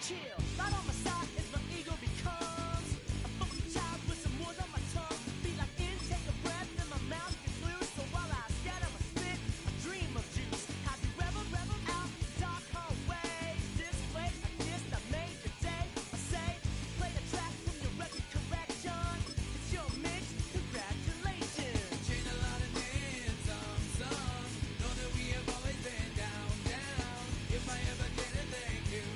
chill. Right on my side is my ego becomes a funky child with some wood on my tongue. Feel like intake a breath and my mouth gets loose. So while I scatter my spit, I dream of juice. Have you rebel out dark hallways? This way, I guess I made your day. I say, play the track from your record correction. It's your mix, congratulations. Chain a lot of hands, some. Know that we have always been down. If I ever get a thank you,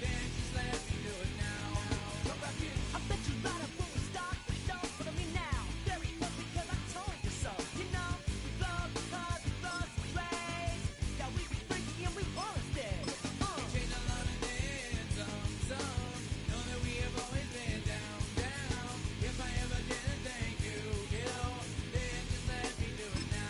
then just let me do it now. Come back in. I bet you right up when we start, but don't follow me now. Very close because I told you so. You know, we blow because we blow some rays. Yeah, we be freaky and we wanna stay. Chain a lot of hands, some. Know that we have always been down. If I ever get a thank you, then just let me do it now.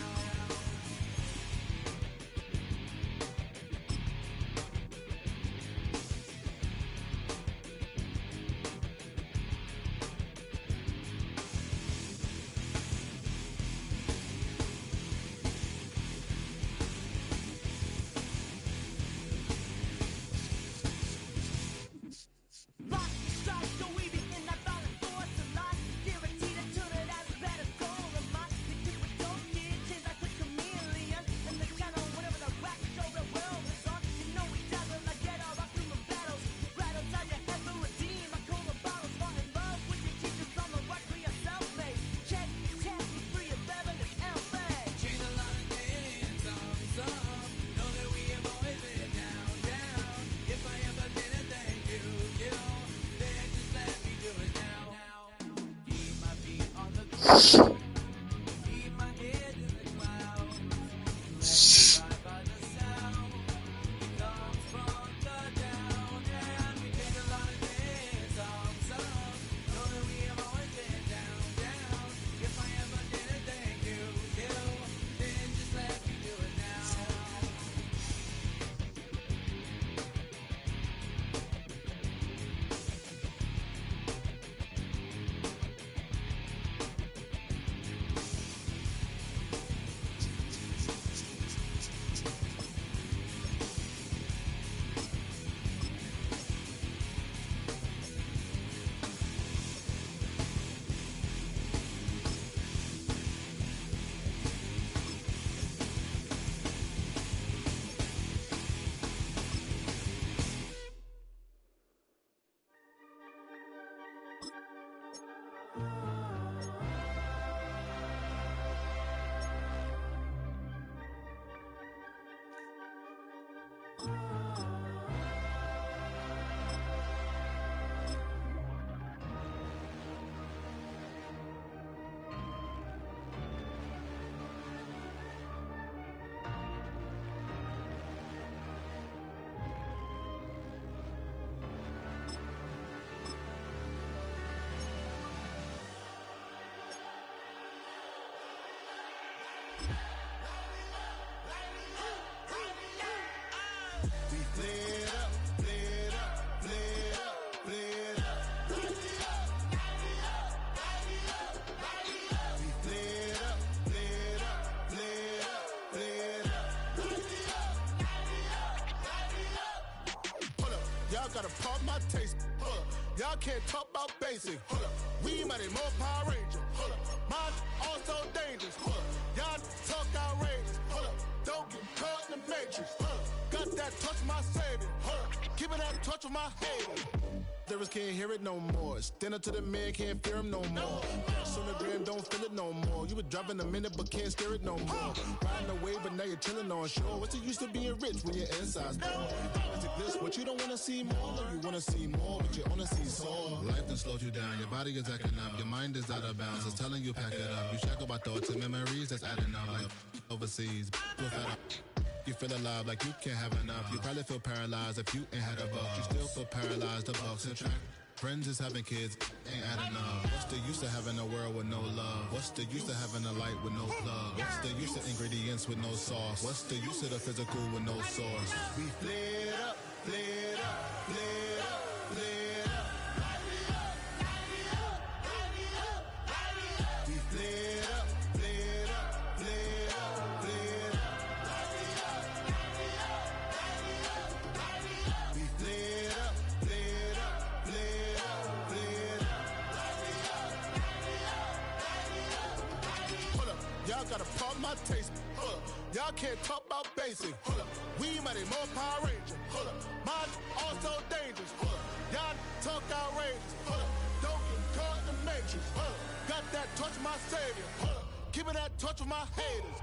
Lock and strike, go easy in that violent force of life. Guaranteed to turn it out as bad as gold of mine. You do it, don't get change like a chameleon. And the channel, whatever the rap show the world is on. You know we dazzle like get all our human battles. Rattles out your head to redeem. I call the bottles, fall in love with your teachers on the right for yourself, mate. Check, we free of Beverly L.A. Chain a lot of hands, some. Know that we have always been down. If I ever get a thank you, then just let me do it now. Keep my feet on the ground. Keep my head in the clouds. Let me ride by the sound. It comes from the down. And we take a lot of hands, some. Know that we have always been down. If I ever get a thank you, then just let me do it now. Y'all gotta pump my taste. Y'all can't talk about basic. We mighty more Power Ranger. Mine also dangerous. Y'all talk outrageous. Don't get caught in the matrix. Got that touch my savior. Give it that touch of my hater. Lyrics can't hear it no more. Stand up to the man, can't fear him no more. Sonogram don't feel it no more. You were driving a minute but can't steer it no more. Riding away but now you're chilling on shore. What's the use of being rich when your inside's poor? Is it this what you don't wanna see more? No, you wanna see more but you wanna see sore. Life done slowed you down, your body is acting up, your mind is out of bounds, it's telling you pack it up. You shackle by thoughts and memories that's adding up like overseas. You feel alive like you can't have enough. You probably feel paralyzed if you ain't had a buck. You still feel paralyzed, the bucks and track. Friends is having kids, ain't adding up. What's the use of having a world with no love? What's the use of having a light with no plug? What's the use of ingredients with no sauce? What's the use of the physical with no source? We flared up, flared up, flared up, flared up. We flared up, flared up, flared up, flared up. We flared up, gotta pardon my taste. Hold up. Y'all can't talk about basic. Hold up. We mighty more Power Ranger. Hold up. Mine also dangerous. Hold up. Y'all talk outrageous. Hold up. Don't get caught in the matrix. Hold up. Got that touch of my savior. Hold up. Keeping that touch with my haters.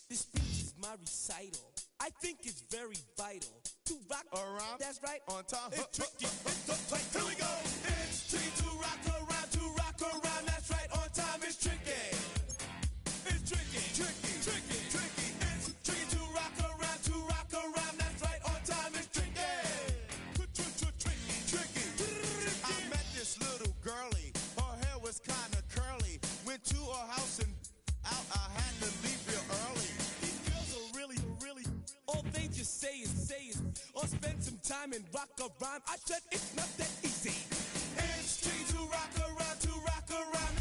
This speech is my recital. I think it's very vital to rock Around. That's right. On time. It's tricky. It's uptight. Here we go. It's tricky to rock around. To rock around. That's right. On time. It's tricky. It's tricky. Tricky. Tricky. Tricky. It's tricky to rock around. To rock around. That's right. On time. It's tricky. Tricky. Tricky. I met this little girlie. Her hair was kinda curly. Went to her house and out. I had to leave real early. These girls are really, all they just say is, or spend some time and rock a rhyme. I said it's not that easy. It's tricky to rock around, to rock around.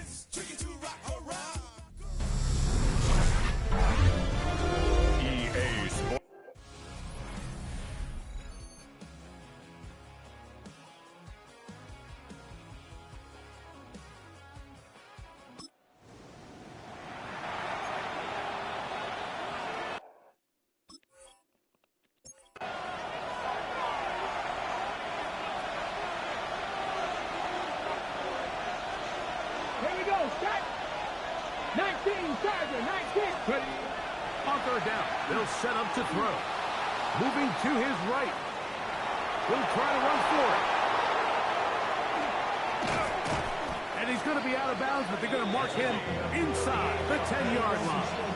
It's tricky to rock around. EA Sports. Here we go, set. 19, Tiger, 19. Ready. On third down. They'll set up to throw. Moving to his right. He'll try to run for it. And he's going to be out of bounds, but they're going to mark him inside the 10-yard line.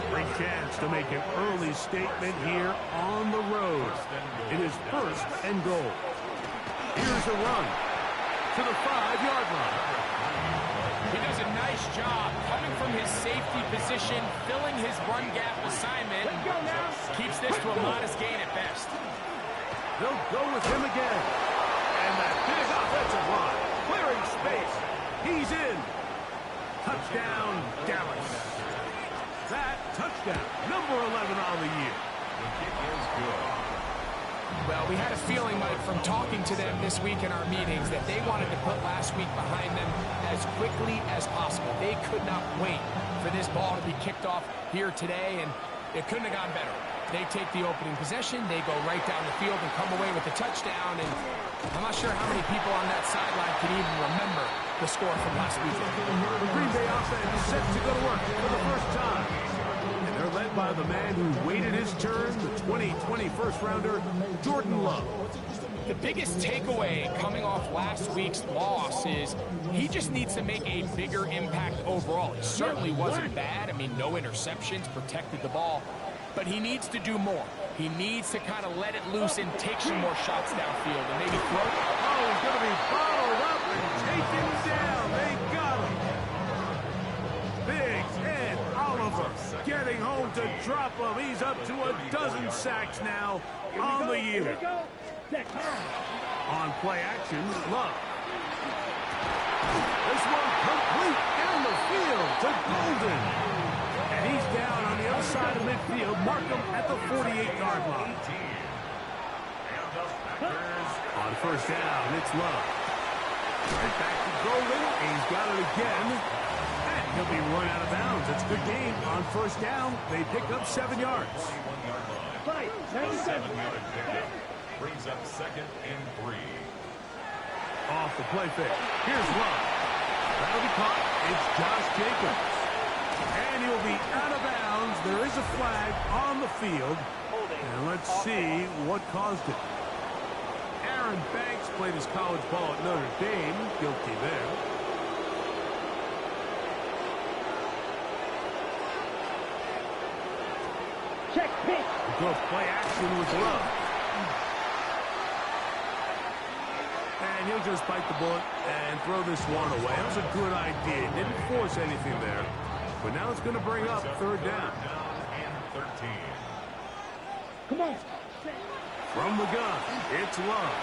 Great chance to make an early statement here on the road. It is first and goal. Here's a run to the 5-yard line. He does a nice job coming from his safety position, filling his run gap assignment. Keeps this to a modest gain at best. They'll go with him again. And that big offensive line, clearing space. He's in. Touchdown, Dallas. That touchdown, number 11 on the year. The kick is good. Well, we had a feeling, Mike, from talking to them this week in our meetings that they wanted to put last week behind them as quickly as possible. They could not wait for this ball to be kicked off here today, and it couldn't have gone better. They take the opening possession, they go right down the field and come away with the touchdown, and I'm not sure how many people on that sideline can even remember the score from last weekend. The Green Bay offense set to go to work for the first time. And they're led by the man who waited his turn, the 2020 first-rounder, Jordan Love. The biggest takeaway coming off last week's loss is he just needs to make a bigger impact overall. It certainly wasn't bad. I mean, no interceptions, protected the ball. But he needs to do more. He needs to kind of let it loose and take some more shots downfield and maybe throw. Oh, he's going to be bottled up and taken down. They got him. Big Ed Oliver getting home to drop him. He's up to a dozen sacks now on the year. On play action, Love. This one complete down the field to Golden. And he's down on the other side of midfield. Mark him at the 48-yard line. On first down, it's Love. Right back to Golden. He's got it again. And he'll be run out of bounds. It's a good game. On first down, they pick up 7 yards. Brings up 2nd and 3. Off the play fake. Here's Love. That'll be caught. It's Josh Jacobs. And he'll be out of bounds. There is a flag on the field. And let's see what caused it. Aaron Banks played his college ball at Notre Dame. Guilty there. Check pitch. Go play action with Love. And he'll just bite the bullet and throw this one away. That was a good idea. Didn't force anything there. But now it's going to bring up third down. And 13. Come on. From the gun, it's Love.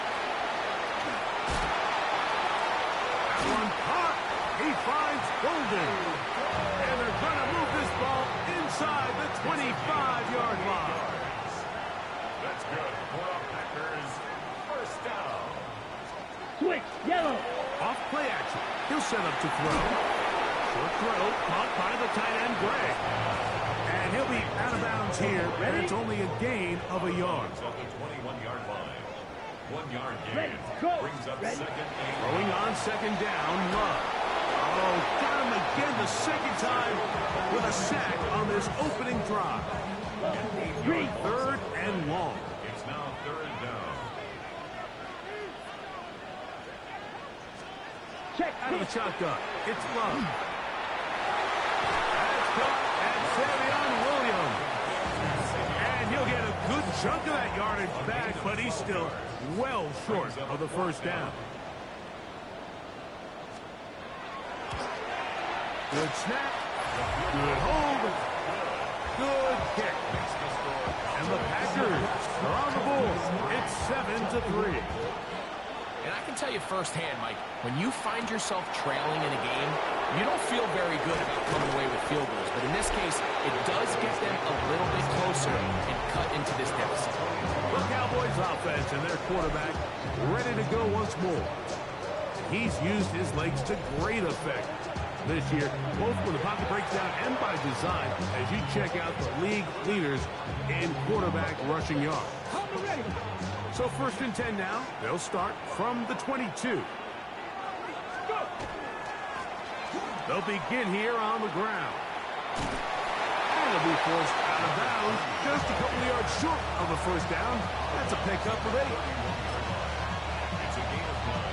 He finds Golden. And they're going to move this ball inside the 25-yard line. That's good for the Packers. First down. Switch, yellow. Off play action. He'll set up to throw. Short throw caught by the tight end, Gray. And he'll be out of bounds here, and it's only a gain of a yard. At the 21-yard line. 1 yard gain. Ready, go. Brings up Ready. second and Throwing on second down, Love. Oh, got him again the second time with a sack on this opening drive. Third and long. it's now third down. Check, Out of the pitch. shotgun, it's Love. That's caught at Savion Williams. And he'll get a good chunk of that yardage back, but he's still well short of the first down. Good snap. Good hold. Good kick. And the Packers are on the board. It's 7-3. And I can tell you firsthand, Mike, when you find yourself trailing in a game, you don't feel very good about coming away with field goals. But in this case, it does get them a little bit closer and cut into this deficit. The Cowboys offense and their quarterback ready to go once more. He's used his legs to great effect this year, both when the pocket breaks down and by design, as you check out the league leaders in quarterback rushing yards. So 1st and 10 now. They'll start from the 22. They'll begin here on the ground. And they'll be forced out of bounds just a couple of yards short of the first down. That's a pickup of 8. It's a gain of 9.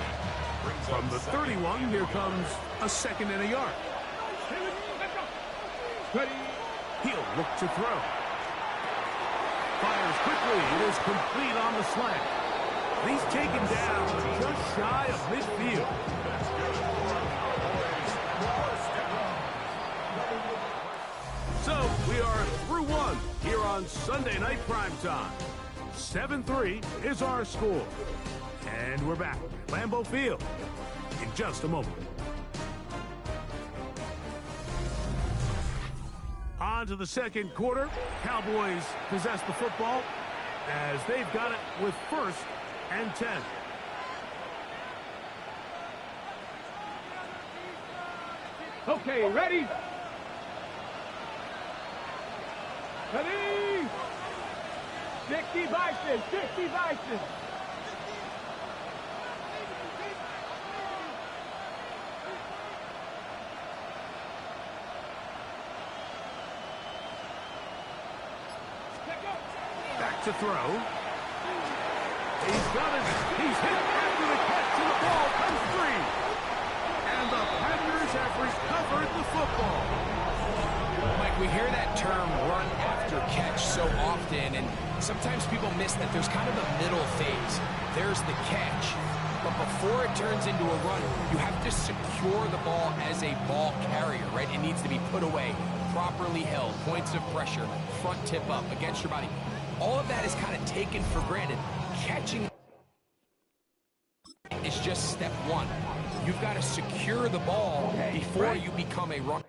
Brings From up the second 31, here comes a 2nd and a yard. He'll look to throw. Fires quickly. It is complete on the slant. He's taken down just shy of midfield. So we are through one here on Sunday Night Primetime. 7-3 is our score. And we're back at Lambeau Field in just a moment. On to the second quarter. Cowboys possess the football as they've got it with 1st and 10. Okay, ready? Ready? 60 Bison, 60 Bison. Back to throw. He's got it. He's hit after the catch, and the ball comes free. And the Packers have recovered the football. Mike, we hear that term run after catch so often, and sometimes people miss that there's kind of a middle phase. There's the catch, but before it turns into a run, you have to secure the ball as a ball carrier, right? It needs to be put away, properly held, points of pressure, front tip up against your body. All of that is kind of taken for granted. Catching is just step one. You've got to secure the ball before you become a runner.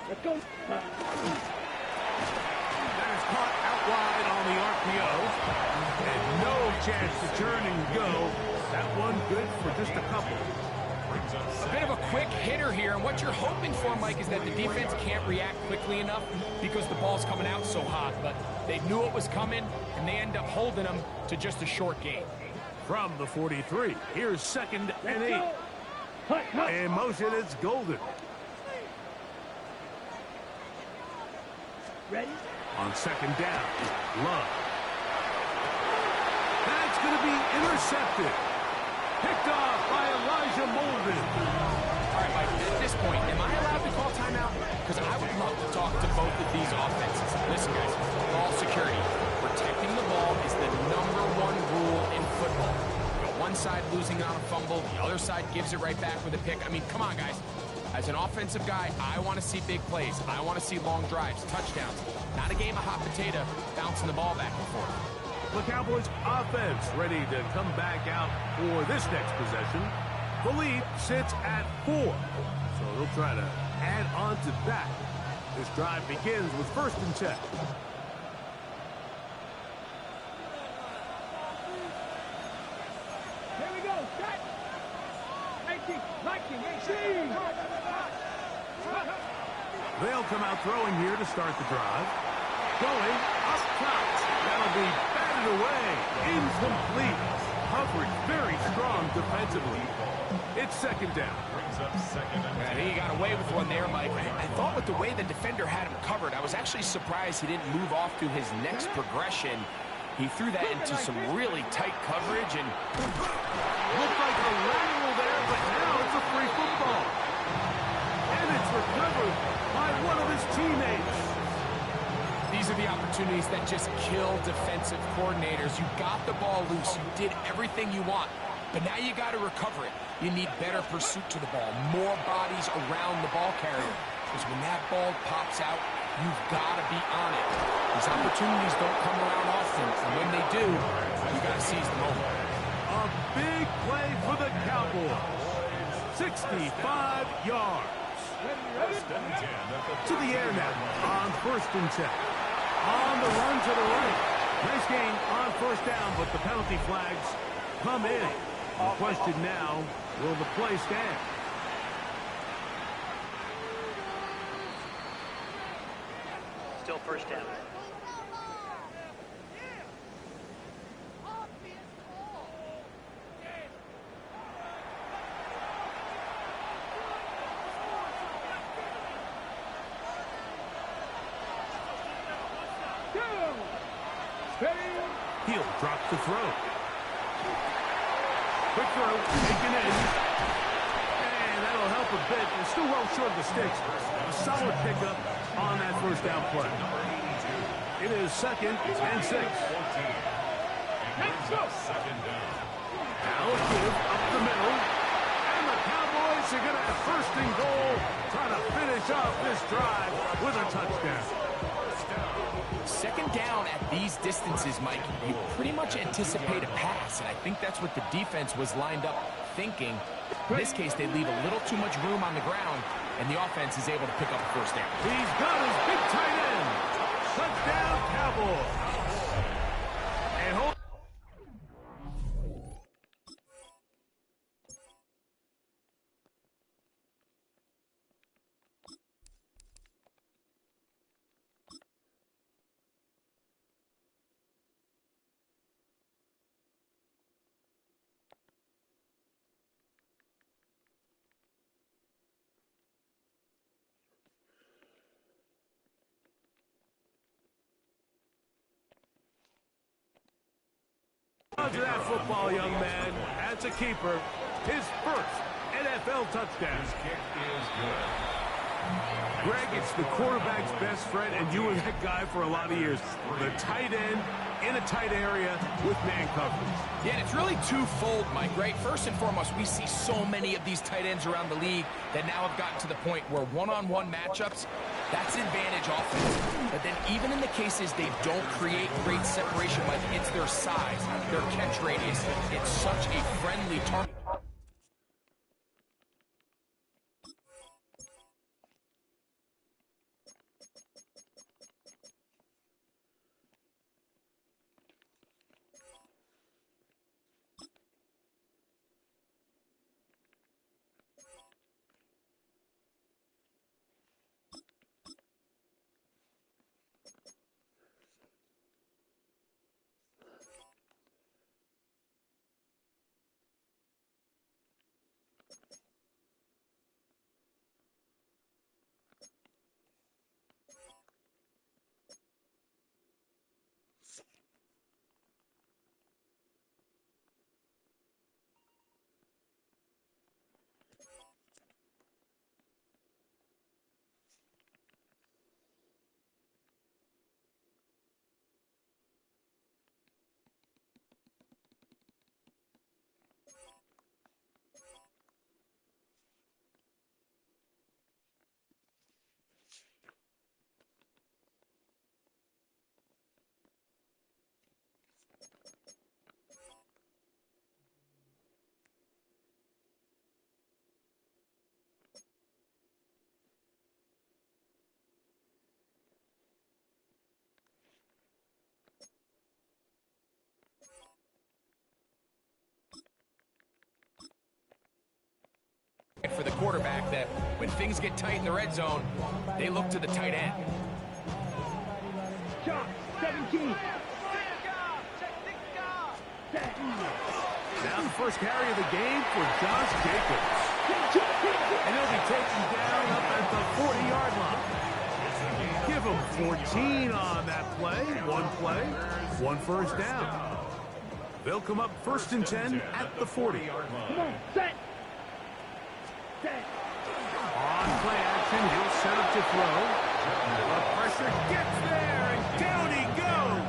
Let's go. That is caught out wide on the RPO. And no chance to turn and go. That one good for just a couple. A bit of a quick hitter here, and what you're hoping for, Mike, is that the defense can't react quickly enough because the ball's coming out so hot, but they knew it was coming, and they end up holding them to just a short gain. From the 43, here's 2nd and 8. Cut, cut. In motion, it's Golden. Ready? On 2nd down, Love. That's going to be intercepted. Picked off by Elijah Molden. All right, Mike, at this point, am I allowed to call timeout? Because I would love to talk to both of these offenses. Listen, guys, ball security. Protecting the ball is the #1 rule in football. You know, one side losing on a fumble, the other side gives it right back with a pick. I mean, come on, guys. As an offensive guy, I want to see big plays. I want to see long drives, touchdowns. Not a game of hot potato, bouncing the ball back and forth. The Cowboys offense ready to come back out for this next possession. The lead sits at 4, so they'll try to add on to that. This drive begins with 1st and 10. Here we go. Set. 18. 18. They'll come out throwing here to start the drive. Going up top. That'll be batted away. Incomplete. Coverage very strong defensively. It's 2nd down. I think he got away with one there, Mike. I thought with the way the defender had him covered, I was actually surprised he didn't move off to his next progression. He threw that into some really tight coverage and looked like a lateral there, but now it's a free football. And it's recovered by one of his teammates. these are the opportunities that just kill defensive coordinators. You got the ball loose. You did everything you want. But now you got to recover it. You need better pursuit to the ball, more bodies around the ball carrier. Because when that ball pops out, you've got to be on it. These opportunities don't come around often. And when they do, you got to seize the moment. A big play for the Cowboys. 65 yards. To the air now on 1st and 10. On the run to the right. Nice gain on 1st down, but the penalty flags come in. The question now, will the play stand? Still 1st down. He'll drop the throw. Quick throw, taken in. And that'll help a bit. It's still well short of the sticks. A solid pickup on that 1st down play. It is 2nd and 6. Let's go. Now a give up the middle. And the Cowboys are going to have 1st and goal. Trying to finish off this drive with a touchdown. 2nd down at these distances, Mike, you pretty much anticipate a pass, and I think that's what the defense was lined up thinking. In this case, they leave a little too much room on the ground, and the offense is able to pick up a 1st down. He's got his big tight end. Touchdown, Cowboys. And hold. To that football, young man. As a keeper, his 1st NFL touchdown. Greg, it's the quarterback's best friend, and you were that guy for a lot of years. The tight end in a tight area with man coverage. Yeah, and it's really twofold, Mike, right? First and foremost, we see so many of these tight ends around the league that now have gotten to the point where one-on-one matchups, that's an advantage offense. But then even in the cases they don't create great separation, Mike, it's their size, their catch radius. It's such a friendly target. quarterback that when things get tight in the red zone, they look to the tight end. Shot, 17. Now the first carry of the game for Josh Jacobs. And he'll be taken down up at the 40-yard line. Give him 14 on that play, one first down. They'll come up 1st and 10 at the 40. Come on, set. Set. On play action, he'll set up to throw. The pressure gets there, and down he goes.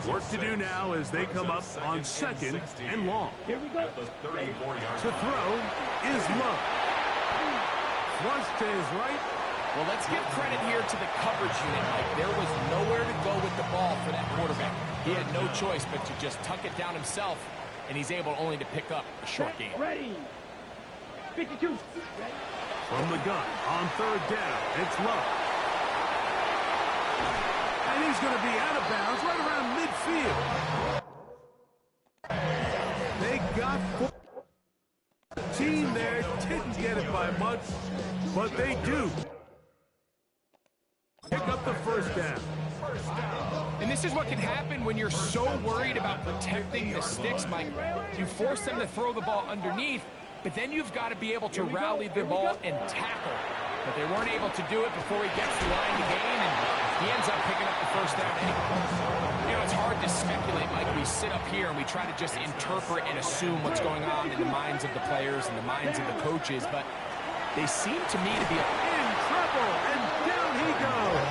Work to do now as they come up on 2nd and long. Here we go. To throw is Love. Flush to his right. Well, let's give credit here to the coverage unit, Mike. There was nowhere to go with the ball for that quarterback. He had no choice but to just tuck it down himself, and he's able only to pick up a short gain. Ready. 52. Ready. From the gun on 3rd down, it's Love. And he's going to be out of bounds right around midfield. They got 14 there, didn't get it by much, but they do pick up the 1st down. And this is what can happen when you're so worried about protecting the sticks, Mike. You force them to throw the ball underneath, but then you've got to be able to rally the ball and tackle. But they weren't able to do it before he gets the line to gain, and he ends up picking up the 1st down anyway. You know, it's hard to speculate, Mike. We sit up here and we try to just interpret and assume what's going on in the minds of the players and the minds of the coaches, but they seem to me to be in trouble, and down he goes.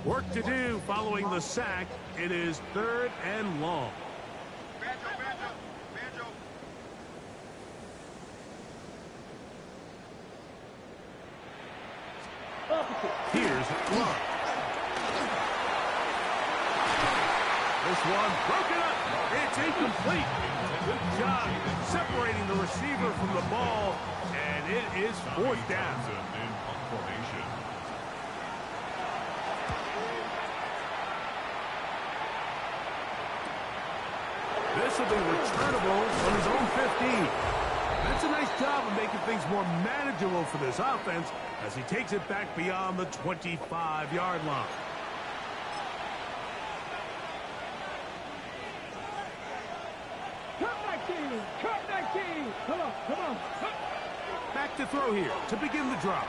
Work to do following the sack. It is 3rd and long. Here's Love. This one broken up. It's incomplete. Good job separating the receiver from the ball, and it is 4th down. This will be returnable on his own 15. That's a nice job of making things more manageable for this offense as he takes it back beyond the 25-yard line. Cut 19. Come on, come on. Back to throw here to begin the drop.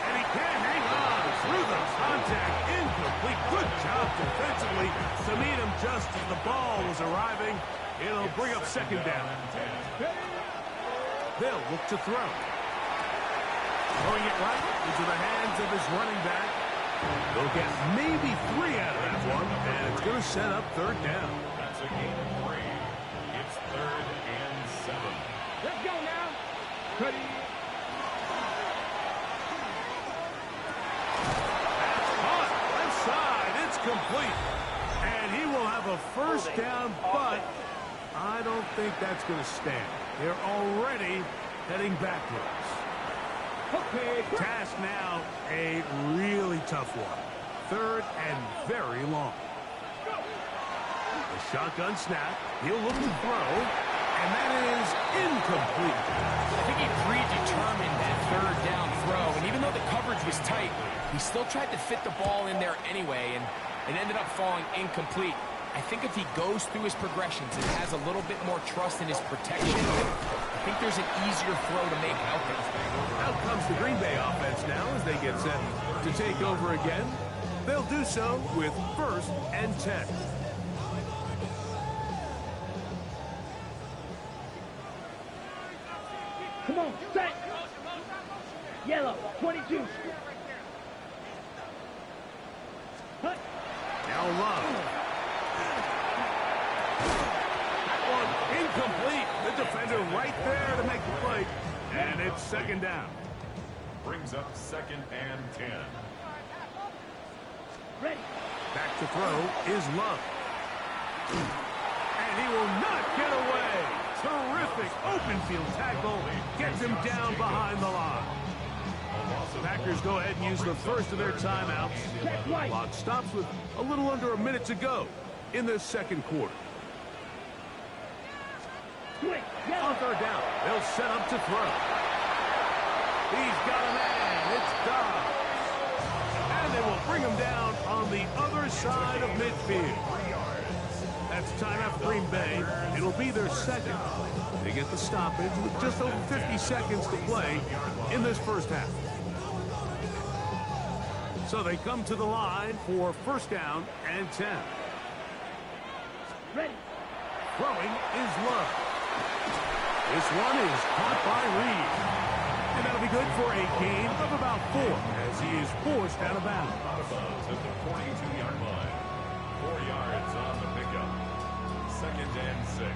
And he can hang on through the contact. Incomplete. Good job defensively to meet him just as the ball was arriving. It'll bring up 2nd down. They'll look to throw. Throwing it right into the hands of his running back. They'll get maybe 3 out of that one, and it's going to set up 3rd down. That's a gain of 3. It's 3rd and 7. Let's go now. Ready. That's caught. Left side. It's complete. And he will have a 1st down, but I don't think that's going to stand. They're already heading backwards. Okay. Task now a really tough one. 3rd and very long. The shotgun snap. He'll look to throw, and that is incomplete. I think he predetermined that 3rd down throw, and even though the coverage was tight, he still tried to fit the ball in there anyway, and it ended up falling incomplete. I think if he goes through his progressions and has a little bit more trust in his protection, I think there's an easier throw to make out there. Out comes the Green Bay offense now as they get set to take over again. They'll do so with 1st and 10. Come on, set. Yellow, 22. Hut. Now Love. That one incomplete. The defender right there to make the play. And it's 2nd down. Brings up 2nd and 10. Ready. Back to throw is Love. And he will not get away. Terrific open field tackle. Gets him down behind the line. Packers go ahead and use the first of their timeouts. Clock stops with a little under a minute to go in the second quarter. On third down, they'll set up to throw. He's got a man. It's Dobbs. And they will bring him down on the other side of midfield. That's timeout for Green Bay. It'll be their second. They get the stoppage with just over 50 seconds to play in this first half. So they come to the line for first down and 10. Ready. Throwing is Love. This one is caught by Reed. And that'll be good for a gain of about 4 as he is forced out of bounds. Out of bounds at the 42-yard line. 4 yards on the pickup. Second and 6.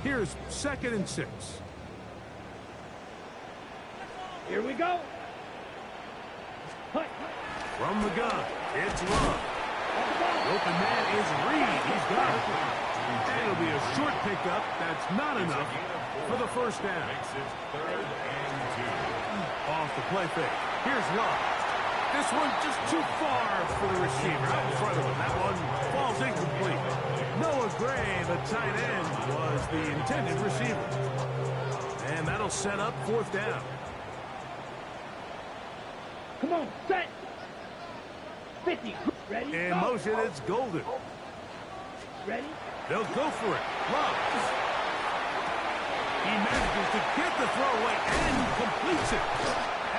Here's second and 6. Here we go. Hut. From the gun, it's Love. The open man is Reed. He's got it. And it'll be a short pickup. That's not enough for the first down. Makes it third and 2. Off the play fake. Here's Love. This one just too far for the receiver out in front of him. That one falls incomplete. Noah Gray, the tight end, was the intended receiver. And that'll set up fourth down. Come on, set. 50. Ready? In go. motion, it's Golden. Ready? They'll go for it. Love. He manages to get the throwaway and completes it.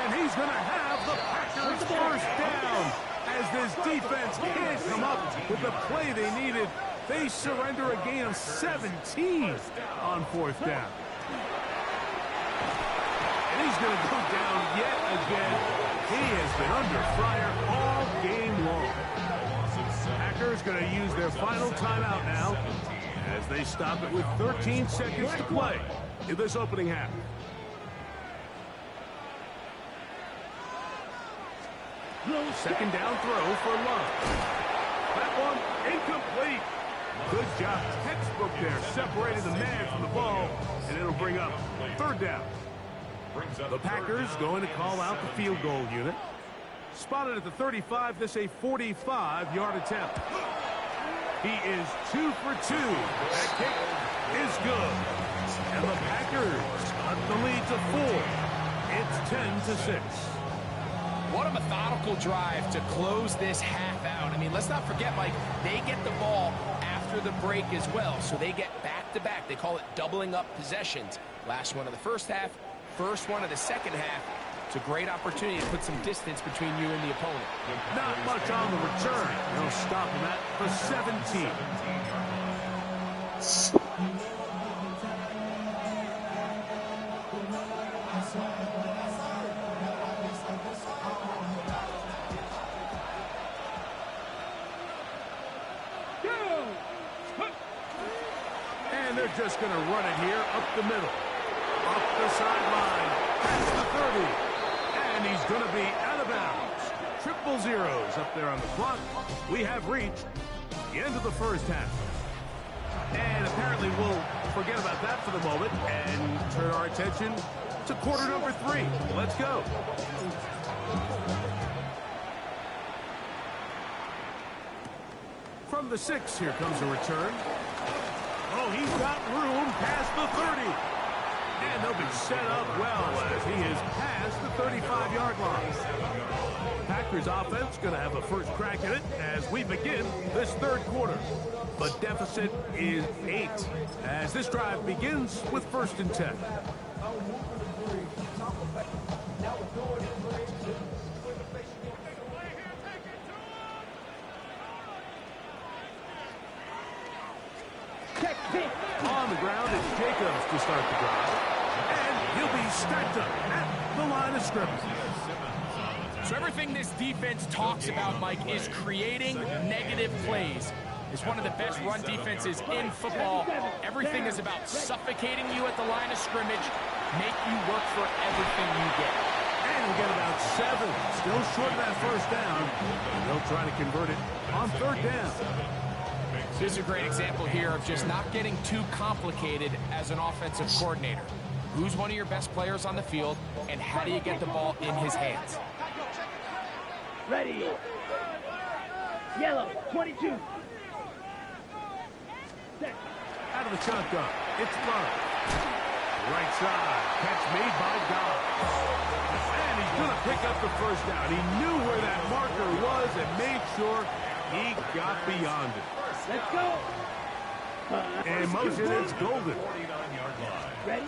And he's going to have the Packers first down. As this defense can't come up with the play they needed, they surrender a gain of 17 on fourth down. And he's going to go down yet again. He has been under fire all game long. Packers going to use their final timeout now as they stop it with 13 seconds to play in this opening half. Second down throw for Love. That one incomplete. Good job. Textbook there. Separated the man from the ball, and it'll bring up third down. The Packers going to call out the field goal unit. Spotted at the 35, this a 45-yard attempt. He is 2 for 2. That kick is good. And the Packers cut the lead to 4. It's 10-6. What a methodical drive to close this half out. I mean, let's not forget, Mike, they get the ball after the break as well, so they get back-to-back. They call it doubling up possessions. Last one of the first half, first one of the second half. It's a great opportunity to put some distance between you and the opponent. Not much on the return. They'll stop him at the 17. And they're just going to run it here up the middle. Up the sideline. Past the 30. And he's going to be out of bounds. Triple zeros up there on the clock. We have reached the end of the first half. And apparently we'll forget about that for the moment and turn our attention to quarter number 3. Let's go. From the 6, here comes a return. Oh, he's got room past the 30. And they'll be set up well as he is past the 35-yard line. Packers offense going to have a first crack at it as we begin this third quarter. The deficit is 8 as this drive begins with first and 10. On the ground, it's Jacobs to start the drive. And he'll be stacked up at the line of scrimmage. So everything this defense talks about, Mike, is creating negative plays. It's one of the best run defenses in football. Everything is about suffocating you at the line of scrimmage, make you work for everything you get. And we get about 7. Still short of that first down. And they'll try to convert it on third down. This is a great example here of just not getting too complicated as an offensive coordinator. Who's one of your best players on the field, and how do you get the ball in his hands? Ready. Yellow, 22. Out of the shotgun, it's Love. Right side, catch made by God. And he's going to pick up the first down. He knew where that marker was and made sure he got beyond it. Let's go. In motion, it's Golden. 49-yard line. Ready.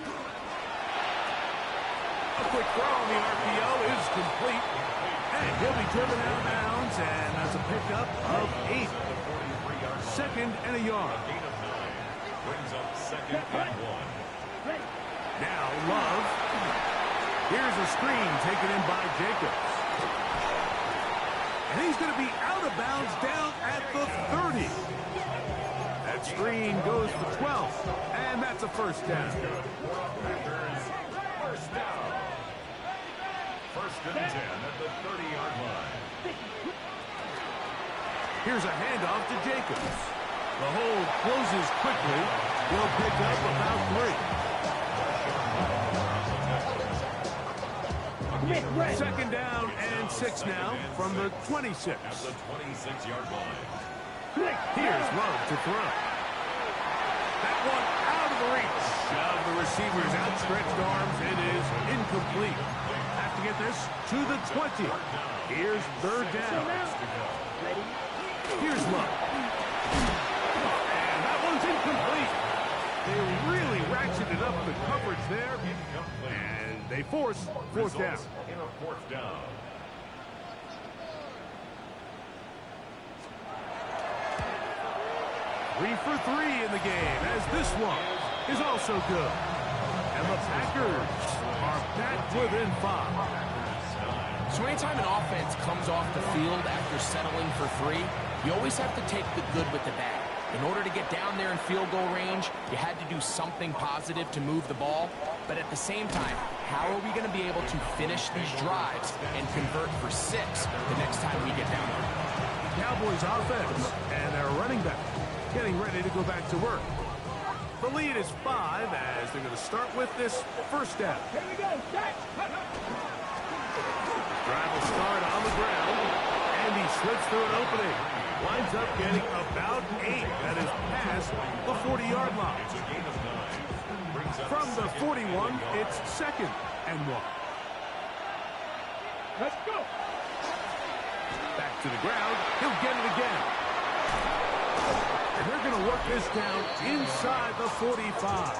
A quick throw on the RPO is complete. And he'll be driven out of bounds, and that's a pickup of 8. Second and a yard. Gain of 9. Brings up second and 1. Ready. Now Love. Here's a screen taken in by Jacobs. And he's going to be out of bounds down at the 30. That screen goes for 12. And that's a first down. Packers, first down. First and 10 at the 30-yard line. Here's a handoff to Jacobs. The hold closes quickly. He'll pick up about 3. Second down and 6 now from the 26. At the 26-yard line. Here's Love to throw. That one out of the reach of the receiver's outstretched arms. It is incomplete. Have to get this to the 20. Here's third down. Here's Love. And that one's incomplete. They really ratcheted up the coverage there. And they force fourth down. In a fourth down. Three for 3 in the game, as this one is also good. And the Packers are back within 5. So anytime an offense comes off the field after settling for 3, you always have to take the good with the bad. In order to get down there in field goal range, you had to do something positive to move the ball. But at the same time, how are we going to be able to finish these drives and convert for 6 the next time we get down there? Cowboys offense and their running back getting ready to go back to work. The lead is 5 as they're going to start with this first down. Here we go. Drive will start on the ground, and he slips through an opening. Winds up getting about 8. That is past the 40-yard line. It's a gain of 9. Brings up From the second 41, it's second and 1. Let's go. Back to the ground. He'll get it again. And they're going to work this down inside the 45.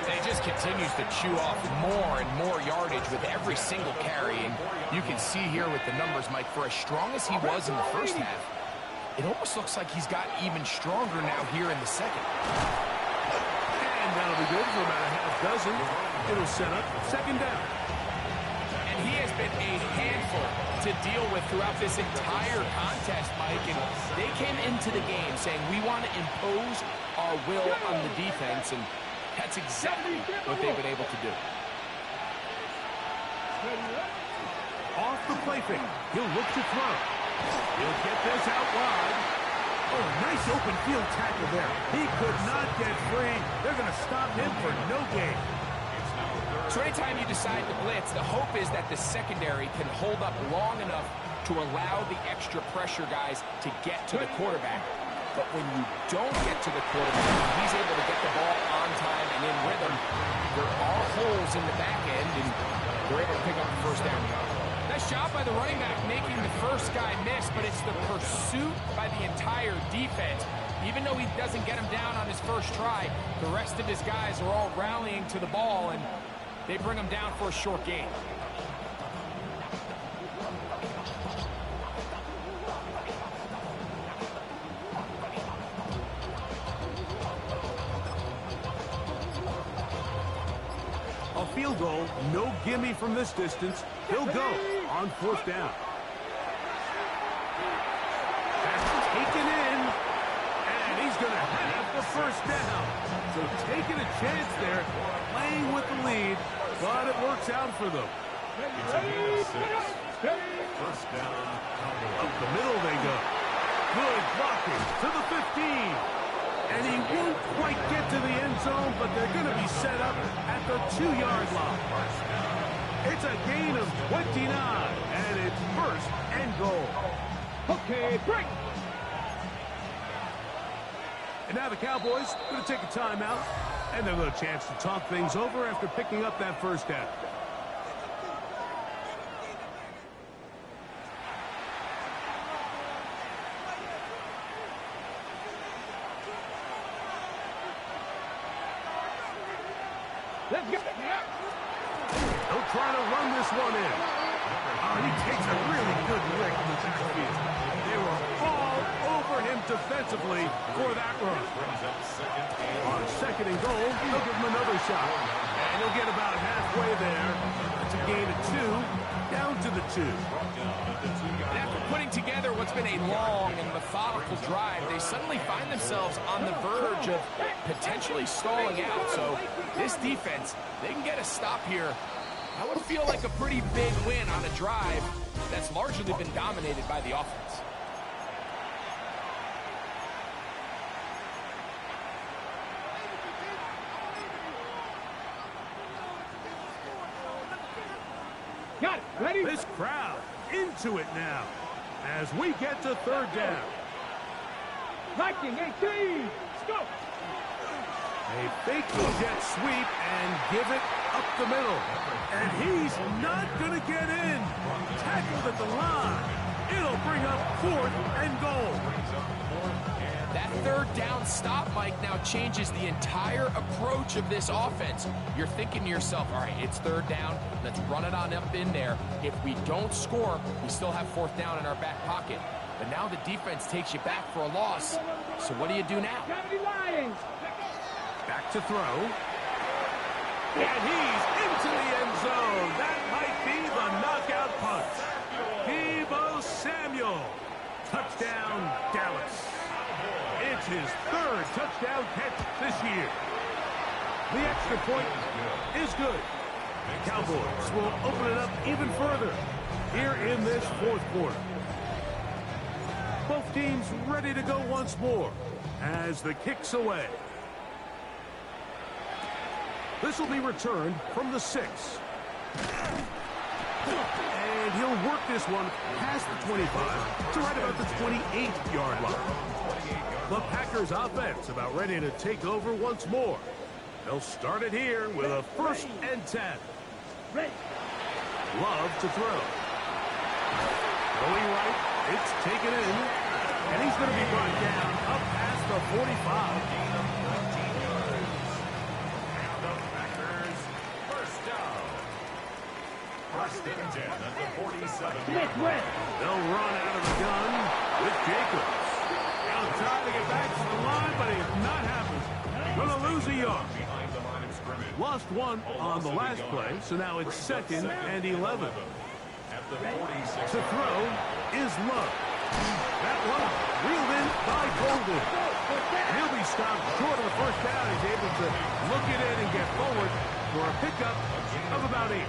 And he just continues to chew off more and more yardage with every single carry. And you can see here with the numbers, Mike, for as strong as he was in the first half, it almost looks like he's got even stronger now here in the second. And that'll be good for about a half dozen. It'll set up second down. And he has been a handful to deal with throughout this entire contest, Mike. And they came into the game saying, we want to impose our will on the defense. And that's exactly what they've been able to do. Off the play fake. He'll look to throw. He'll get this out wide. Oh, nice open field tackle there. He could not get free. They're going to stop him for no gain. So anytime you decide to blitz, the hope is that the secondary can hold up long enough to allow the extra pressure guys to get to the quarterback. But when you don't get to the quarterback, he's able to get the ball on time and in rhythm. There are holes in the back end, and they're able to pick up the first down. Nice job by the running back making the first guy miss, but it's the pursuit by the entire defense. Even though he doesn't get him down on his first try, the rest of his guys are all rallying to the ball, and they bring him down for a short gain. A field goal, no gimme from this distance. He'll go on fourth down. That's taken in, and he's going to have the first down. So taking a chance there, playing with the lead, but it works out for them. It's a gain of 6. First down, Cowboys. Up the middle they go. Good blocking to the 15. And he won't quite get to the end zone, but they're going to be set up at 2-yard line. It's a gain of 29, and it's first and goal. Okay, break. And now the Cowboys going to take a timeout, and they'll get a chance to talk things over after picking up that first down. Let's go. They'll try to run this one in. He takes a really good lick in the backfield. They were all over him defensively for that run. On second and goal, they'll give him another shot. And he'll get about halfway there. It's a gain of 2, down to the 2. And after putting together what's been a long and methodical drive, they suddenly find themselves on the verge of potentially stalling out. So this defense, they can get a stop here. That would feel like a pretty big win on a drive that's largely been dominated by the offense. Got it. Ready? This crowd into it now as we get to third down. Liking 18. Let's go. A fake jet sweep and give it up the middle. And he's not going to get in. Tackled at the line. It'll bring up 4th and goal. That third down stop, Mike, now changes the entire approach of this offense. You're thinking to yourself, all right, it's third down. Let's run it on up in there. If we don't score, we still have 4th down in our back pocket. But now the defense takes you back for a loss. So what do you do now? Back to throw. And he's into the end zone. That might be the knockout punch. Deebo Samuel. Touchdown, Dallas. It's his 3rd touchdown catch this year. The extra point is good. The Cowboys will open it up even further here in this 4th quarter. Both teams ready to go once more as the kick's away. This will be returned from the 6. And he'll work this one past the 25 to right about the 28-yard line. The Packers offense about ready to take over once more. They'll start it here with a 1st and 10. Love to throw. Going right, it's taken in. And he's going to be brought down up past the 45. First and 10 at the 47. They'll run out of the gun with Jacobs. He'll try to get back to the line, but it's not happening. Going to lose a yard. Behind the line of scrimmage. Lost 1 on the last play, so now it's 2nd and 11. At the 46. To throw is Love. That one reeled in by Golden. He'll be stopped short of the first down. He's able to look it in and get forward for a pickup of about 8.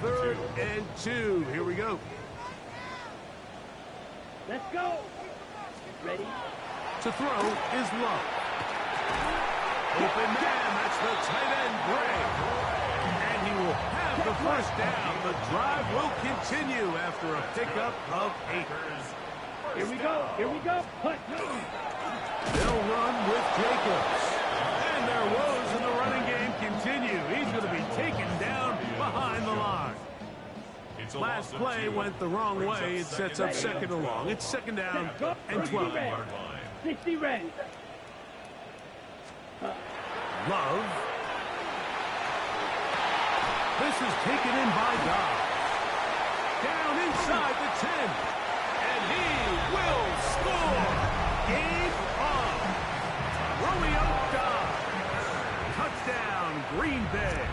Third and 2. Here we go. Let's go. Ready? To throw is Love. Open man. That's the tight end, Gray. And he will have the first down. The drive will continue after a pickup of 8. Here we go. Here we go. Punt. They'll run with Jacobs. And their woes in the running game continue. He's going to be taken down behind the line. Last play went the wrong way. It sets up 2nd and long. It's 2nd down and 12. 60 ready. Love. This is taken in by Dobbs. Down inside the 10. And he will score. Game on. Romeo Dobbs. Touchdown, Green Bay.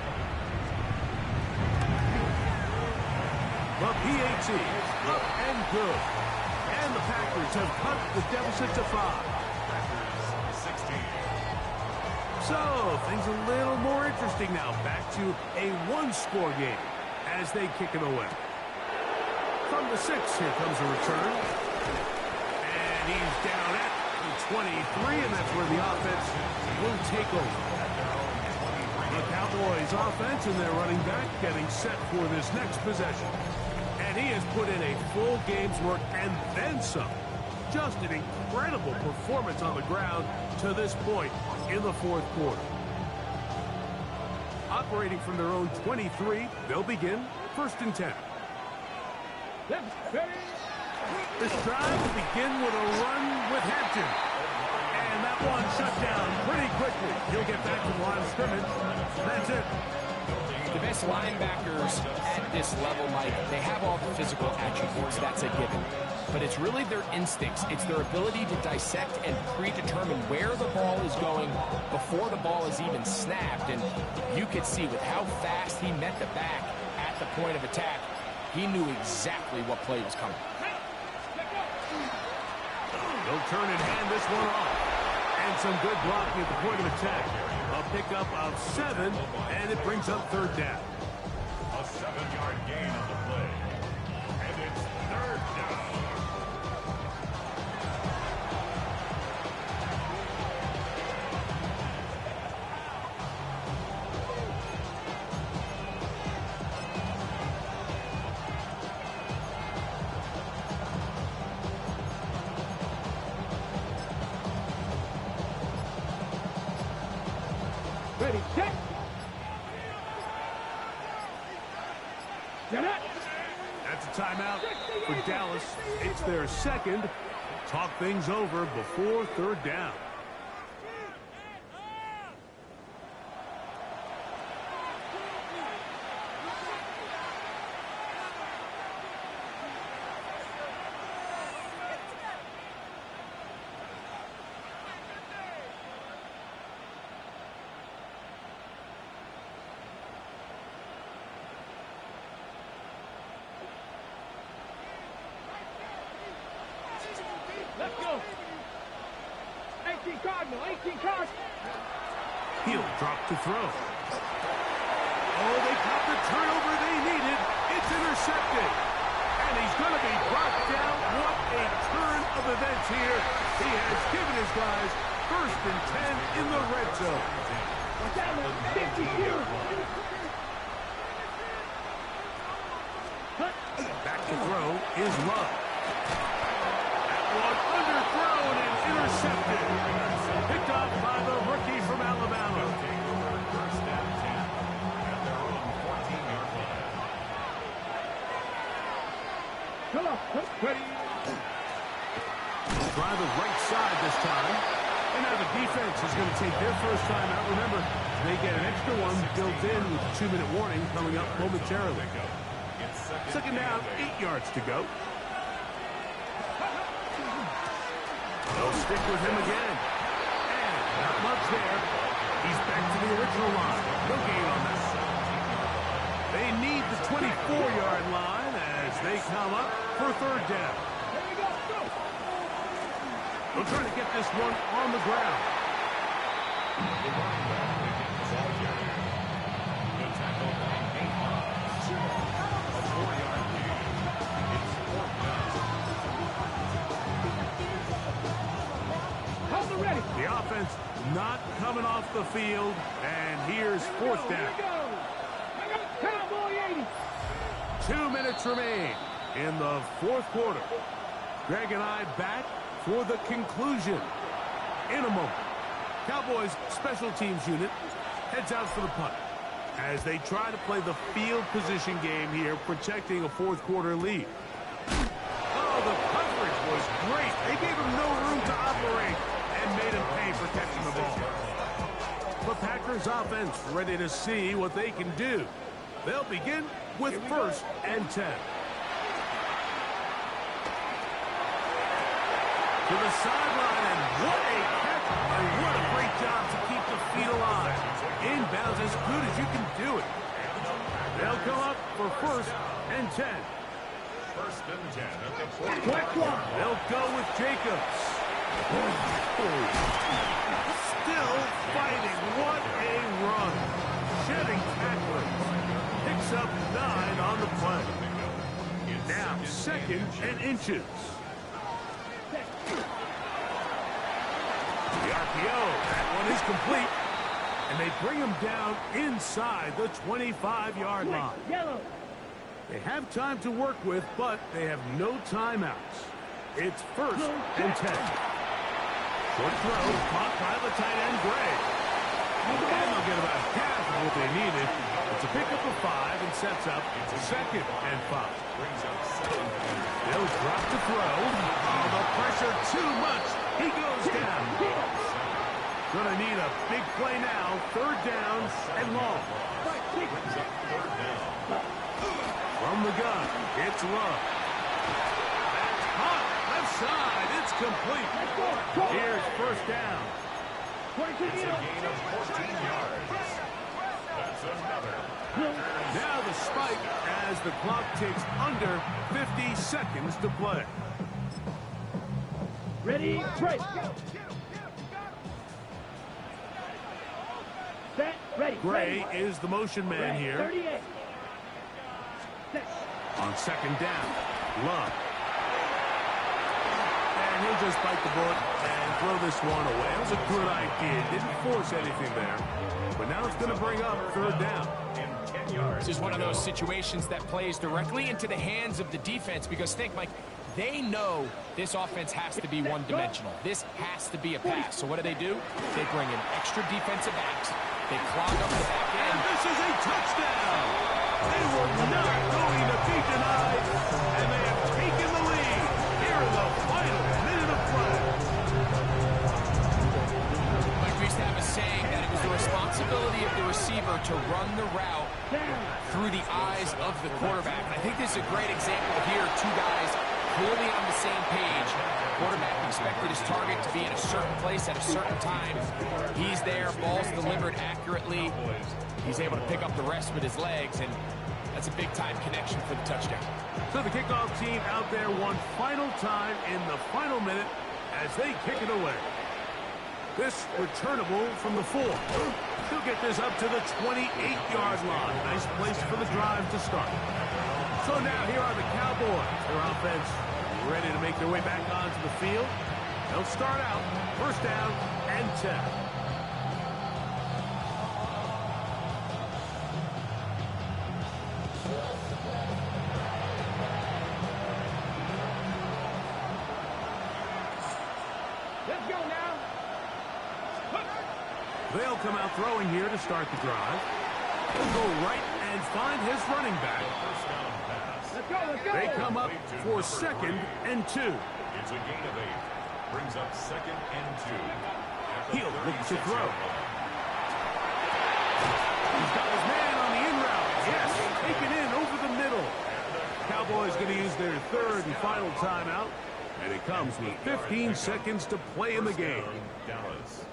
The PAT up and good. And the Packers have cut the deficit to 5. So, things a little more interesting now. Back to a 1-score game as they kick it away. From the 6, here comes a return. And he's down at the 23, and that's where the offense will take over. The Cowboys offense and their running back getting set for this next possession. And he has put in a full game's work and then some. Just an incredible performance on the ground to this point in the fourth quarter. Operating from their own 23, they'll begin 1st and 10. This drive will begin with a run with Hampton. And that one shut down pretty quickly. He'll get back to the line of scrimmage. That's it. The best linebackers at this level, Mike, they have all the physical attributes. That's a given. But it's really their instincts. It's their ability to dissect and predetermine where the ball is going before the ball is even snapped. And you could see with how fast he met the back at the point of attack, he knew exactly what play was coming. They'll turn and hand this one off. And some good blocking at the point of attack. A pickup of 7, and it brings up 3rd down. A 7-yard gain on the play. And it's 3rd down. Ready, set. That's a timeout for Dallas. It's their 2nd. Talk things over before 3rd down. Let's go. 18 Cardinal, 18 Cardinal. He'll drop to throw. Oh, they got the turnover they needed. It's intercepted. And he's going to be brought down. What a turn of events here. He has given his guys 1st and 10 in the red zone. Back to throw is Love. That one underthrown and intercepted. Picked off by the rookie from Alabama. 1st and 10 at their own 14-yard line. Come on, ready. Try the right side this time. And now the defense is going to take their first time out. Remember, they get an extra one built in with a 2-minute warning coming up momentarily. 2nd down, 8 yards to go. They'll stick with him again. And not much there. He's back to the original line. No gain on that. They need the 24-yard line as they come up for 3rd down. They'll try to get this one on the ground. The running back making the ball carrier. The tackle by 8 yards. A 4-yard gain. It's 4th down. Hold it ready. The offense not coming off the field, and here's 4th down. Cowboy 80. 2 minutes remain in the 4th quarter. Greg and I back for the conclusion in a moment. Cowboys special teams unit heads out for the punt as they try to play the field position game here, protecting a 4th quarter lead. Oh, the coverage was great. They gave him no room to operate and made him pay for catching the ball. The Packers offense ready to see what they can do. They'll begin with 1st and 10. To the sideline, and what a catch, and what a great job to keep the feet alive. Inbounds as good as you can do it. They'll come up for 1st and 10. 1st and 10 at the 4. They'll go with Jacobs. Still fighting. What a run. Shedding tacklers. Picks up 9 on the play. Now 2nd and inches. The RPO, that one is complete. and they bring him down inside the 25-yard line. Yellow. They have time to work with, but they have no timeouts. It's 1st and 10. Short throw, caught by the tight end, Gray. And they'll get about half of what they needed. It's a pickup of 5 and sets up 2nd and 5. They'll drop the throw. Oh, the pressure too much. He goes down. Gonna need a big play now. 3rd down and long. From the gun, it's Love. That's hot. Left side. It's complete. Here's 1st down. It's a gain of 14 yards. That's another. Now the spike as the clock ticks under 50 seconds to play. Ready, break. Set, ready. Gray is the motion man here. 38. Set. On 2nd down, Love. And he'll just bite the bullet and throw this one away. It was a good idea. Didn't force anything there. But now it's going to bring up 3rd down. This is one of those situations that plays directly into the hands of the defense because think, Mike, they know this offense has to be one-dimensional. This has to be a pass. So what do? They bring in extra defensive backs. They clog up the back end. And this is a touchdown. They were not going to be denied, and they have taken the lead here in the final minute of play. Mike, we used to have a saying that it was the responsibility of the receiver to run the route through the eyes of the quarterback. And I think this is a great example here. 2 guys clearly on the same page. Quarterback expected his target to be in a certain place at a certain time. He's there. Ball's delivered accurately. He's able to pick up the rest with his legs, and that's a big-time connection for the touchdown. So the kickoff team out there one final time in the final minute as they kick it away. This returnable from the 4. He'll get this up to the 28-yard line. Nice place for the drive to start. So now here are the Cowboys. Their offense ready to make their way back onto the field. They'll start out 1st down and 10. Let's go now. They'll come out throwing here to start the drive. He'll go right and find his running back. Let's go, let's go. They come up for 2nd and 2. It's a gain of 8. Brings up 2nd and 2. He'll look to throw. He's got his man on the in route. Yes, taken in over the middle. Cowboys going to use their 3rd and final timeout. And it comes with 15 seconds to play in the game. Dallas.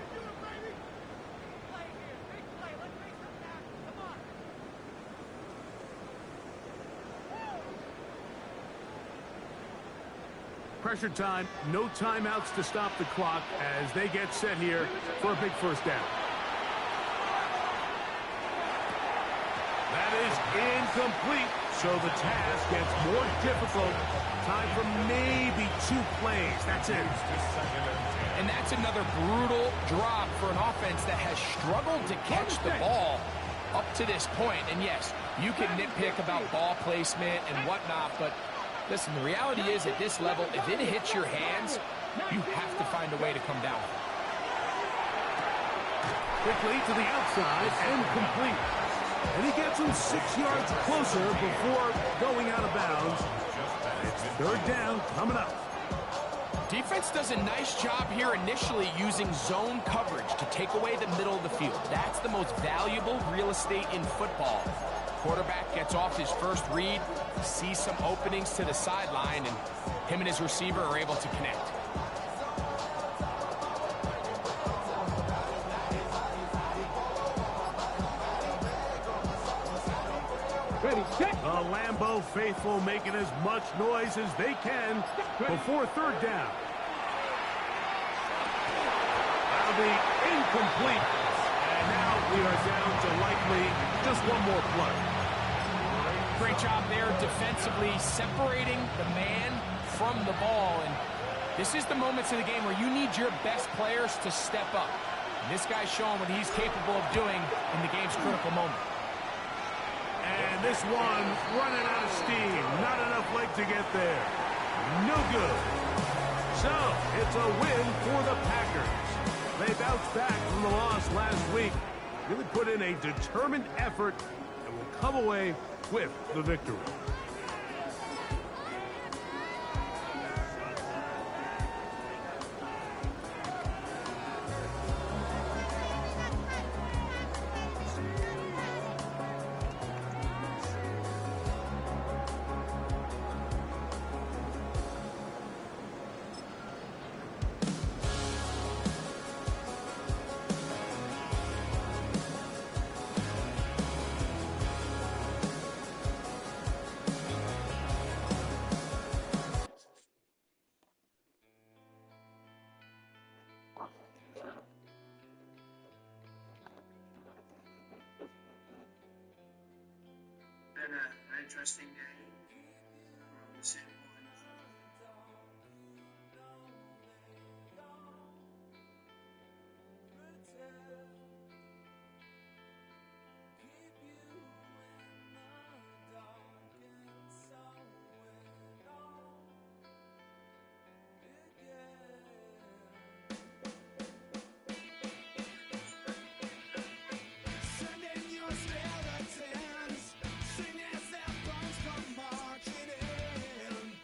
Pressure time, no timeouts to stop the clock as they get set here for a big 1st down. That is incomplete, so the task gets more difficult. Time for maybe 2 plays. That's it. And that's another brutal drop for an offense that has struggled to catch the ball up to this point. And yes, you can nitpick about ball placement and whatnot, but listen, the reality is at this level, if it hits your hands, you have to find a way to come down. Quickly to the outside and complete. And he gets him 6 yards closer before going out of bounds. It's 3rd down coming up. Defense does a nice job here initially using zone coverage to take away the middle of the field. That's the most valuable real estate in football. Quarterback gets off his first read, sees some openings to the sideline, and him and his receiver are able to connect. Ready, set. The Lambeau faithful making as much noise as they can before 3rd down. That'll be incomplete. And now we are down to likely just one more play. Great job there defensively, separating the man from the ball. And this is the moments of the game where you need your best players to step up. And this guy's showing what he's capable of doing in the game's critical moment. And this one running out of steam. Not enough leg to get there. No good. So, it's a win for the Packers. They bounced back from the loss last week. Really put in a determined effort and will come away with the victory. Been an interesting day. We're on the same one. Sending your skeletons, sing as their bones come marching in.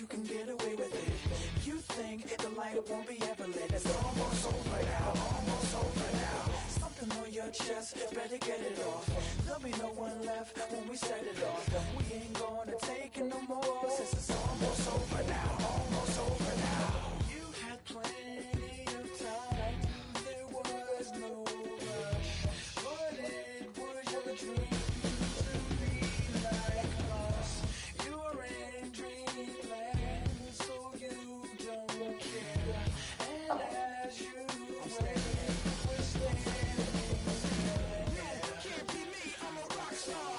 You can get away with it. You think the light won't be ever lit. It's almost over now, almost over now. Something on your chest, better get it off. There'll be no one left when we set it off. We ain't gonna take it no more, since it's almost over now, almost over now. You had plenty of time, there was no rush. But it was your dream to be like us. You're in dreamland, so you don't care. And as you wait, we're standing there. No, can't be me, I'm a rock star.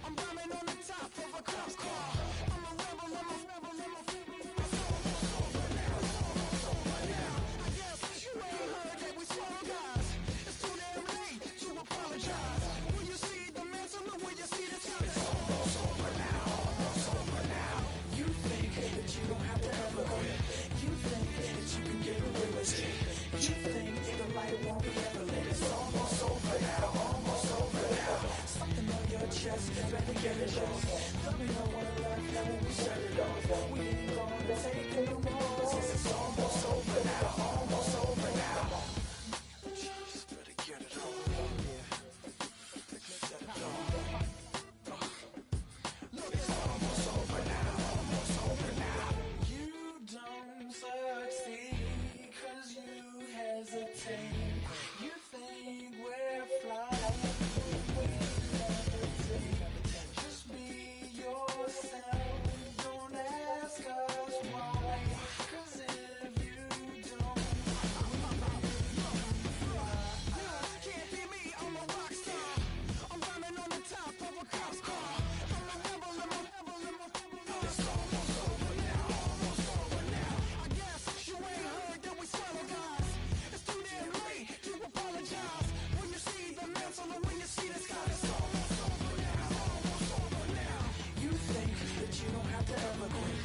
I'm rhyming on the top of a cop car. I'm a rebel, I'm a rebel, I'm a rebel. It's almost over now, almost over now. I guess you ain't heard that we swallow guys. It's too damn late to apologize. When you see the mantle, when you see the sky, it's almost over now, almost over now. You think that you don't have to ever quit. You think that you can get away with it. You think the light won't be ever lit. It's almost over now, almost over now. Something on your chest, better get it off. There'll be no one left when we set it off. We ain't gonna take it no more, since it's almost over now, almost over now. Just better get it off. Set it off. Look, it's almost over now, almost over now. You don't succeed 'cause you hesitate. You think we're flying, we levitate. Just be yourself, don't ask us why. 'Cause if you don't, can't be me, I'm a rock star. I'm rhyming on the top of a cop's car. I'm a rebel, I'm a rebel, I'm a rebel. It's almost over now, almost over now. I guess you ain't heard that we swallow guys. It's too damn late to apologize. When you see the mantle and when you see the sky, it's almost over now, almost over now. You think that you don't have to ever quit.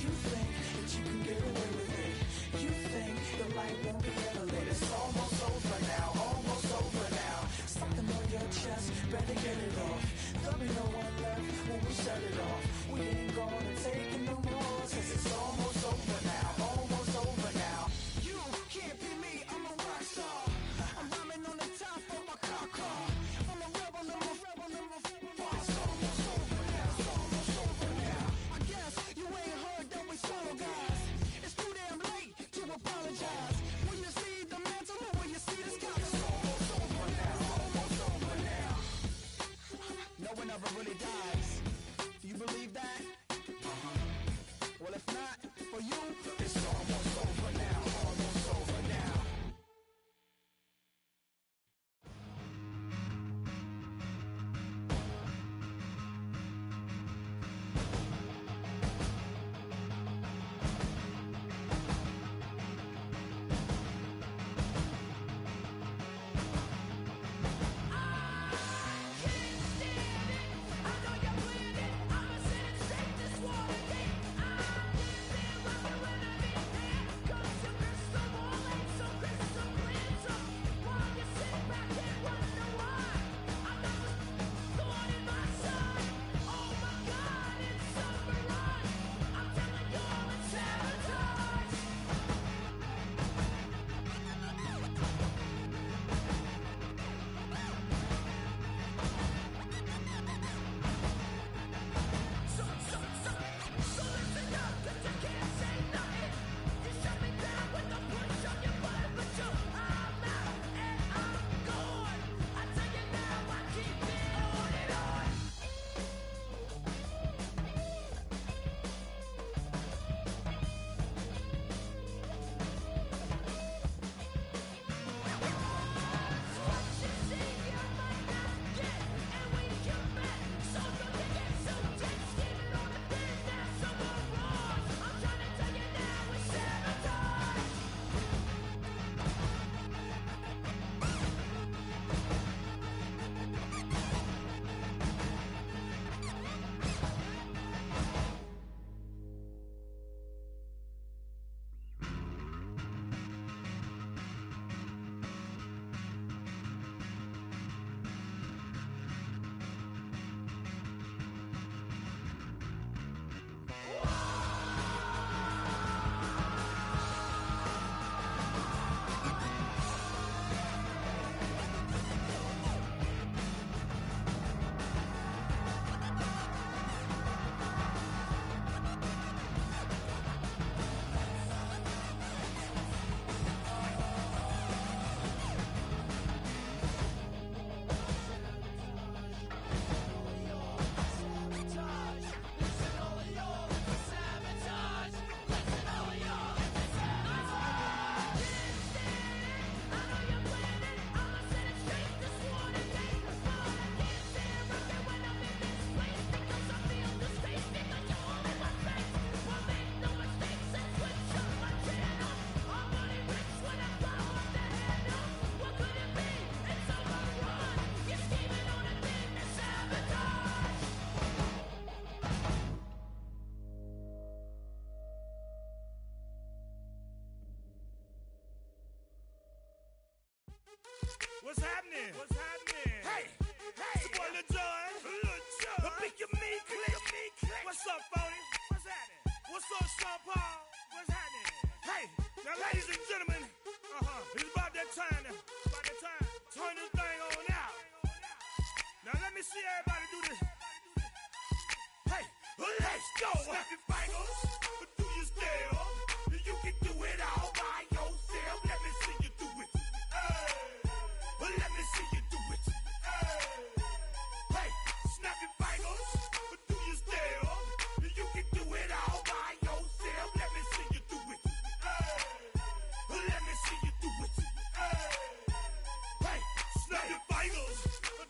You think that you can get away with it. You think the light won't be ever lit. It's almost over now, almost over now. Something on your chest, better get it off. There'll be no one left when we set it off. We ain't gonna take it no more, since it's almost over now, almost over now. You can't be me, I'm a rock star. I'm rhyming on the top of my car. I'm a rebel, I'm a rebel, I'm a rebel. It's almost over now, it's almost over now. I guess you ain't heard that we swallow guys. It's too damn late to apologize. When you see the mantle or when you see the sky, it's almost over now, almost over now. No one ever really dies. Do you believe that? Well, if not, for you, it's almost over now, almost over now. What's happening? What's happening? Hey, hey. It's your boy Lil Jon. Lil Jon. The Pick Your Me Click. What's up, Phony? What's happening? What's up, Sean Paul? What's happening? Hey, now ladies and gentlemen, it's about that time now. About that time. Turn this thing on out. Now let me see everybody do this. Hey, let's go. Snap your fingers, but do you still? You can do it all by yourself. Let me see you do it. Let me see you do it. Hey, snap your fingers, but do you still? You can do it all by yourself. Let me see you do it. Let me see you do it. Hey, snap your fingers,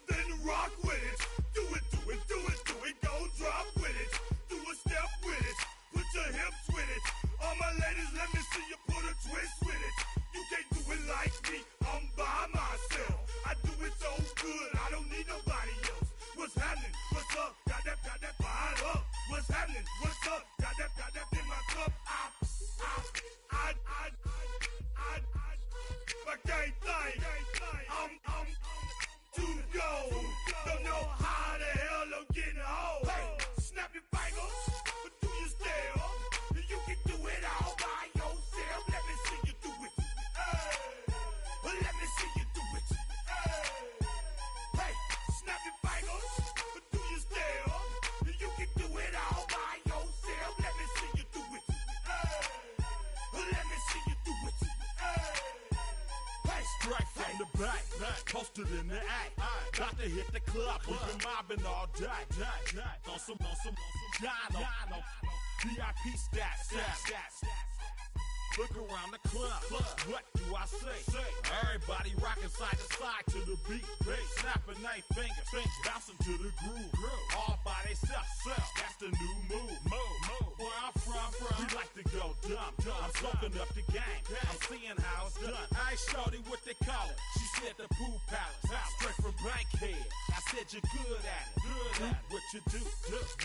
then rock with it. Do it, do it, do it, do it. Go drop with it. Do a step with it. Put your hips with it. All my ladies, let me see you put a twist with it. You can't do it like me. I'm by myself. I do it so good. I don't need nobody else. What's happening? What's up? Got that fired up. What's happening? What's up? Got that in my cup. I can't think. I'm too go. Don't know how the hell I'm getting home. Hey, snap your fingers, but do you still? You can do it all by yourself. Let me see you do it. Let me see you do it. Hey, snap your fingers, but do you still? You can do it all by yourself. Let me see you do it. Let me see you do it. Hey, straight from the back, posted in the act. Got to hit the club, we've been mobbing all day. On some Dino, VIP stats. Look around the club, what do I say? Everybody rocking side to side to the beat. Snapping their fingers, bouncing to the groove. All by themselves, that's the new move. Where I'm from, we like to go dumb. I'm soaking up the game, I'm seeing how it's done. I ain't shorty what they call it. She said the pool palace, straight from Bankhead. I said you're good at it. What you do,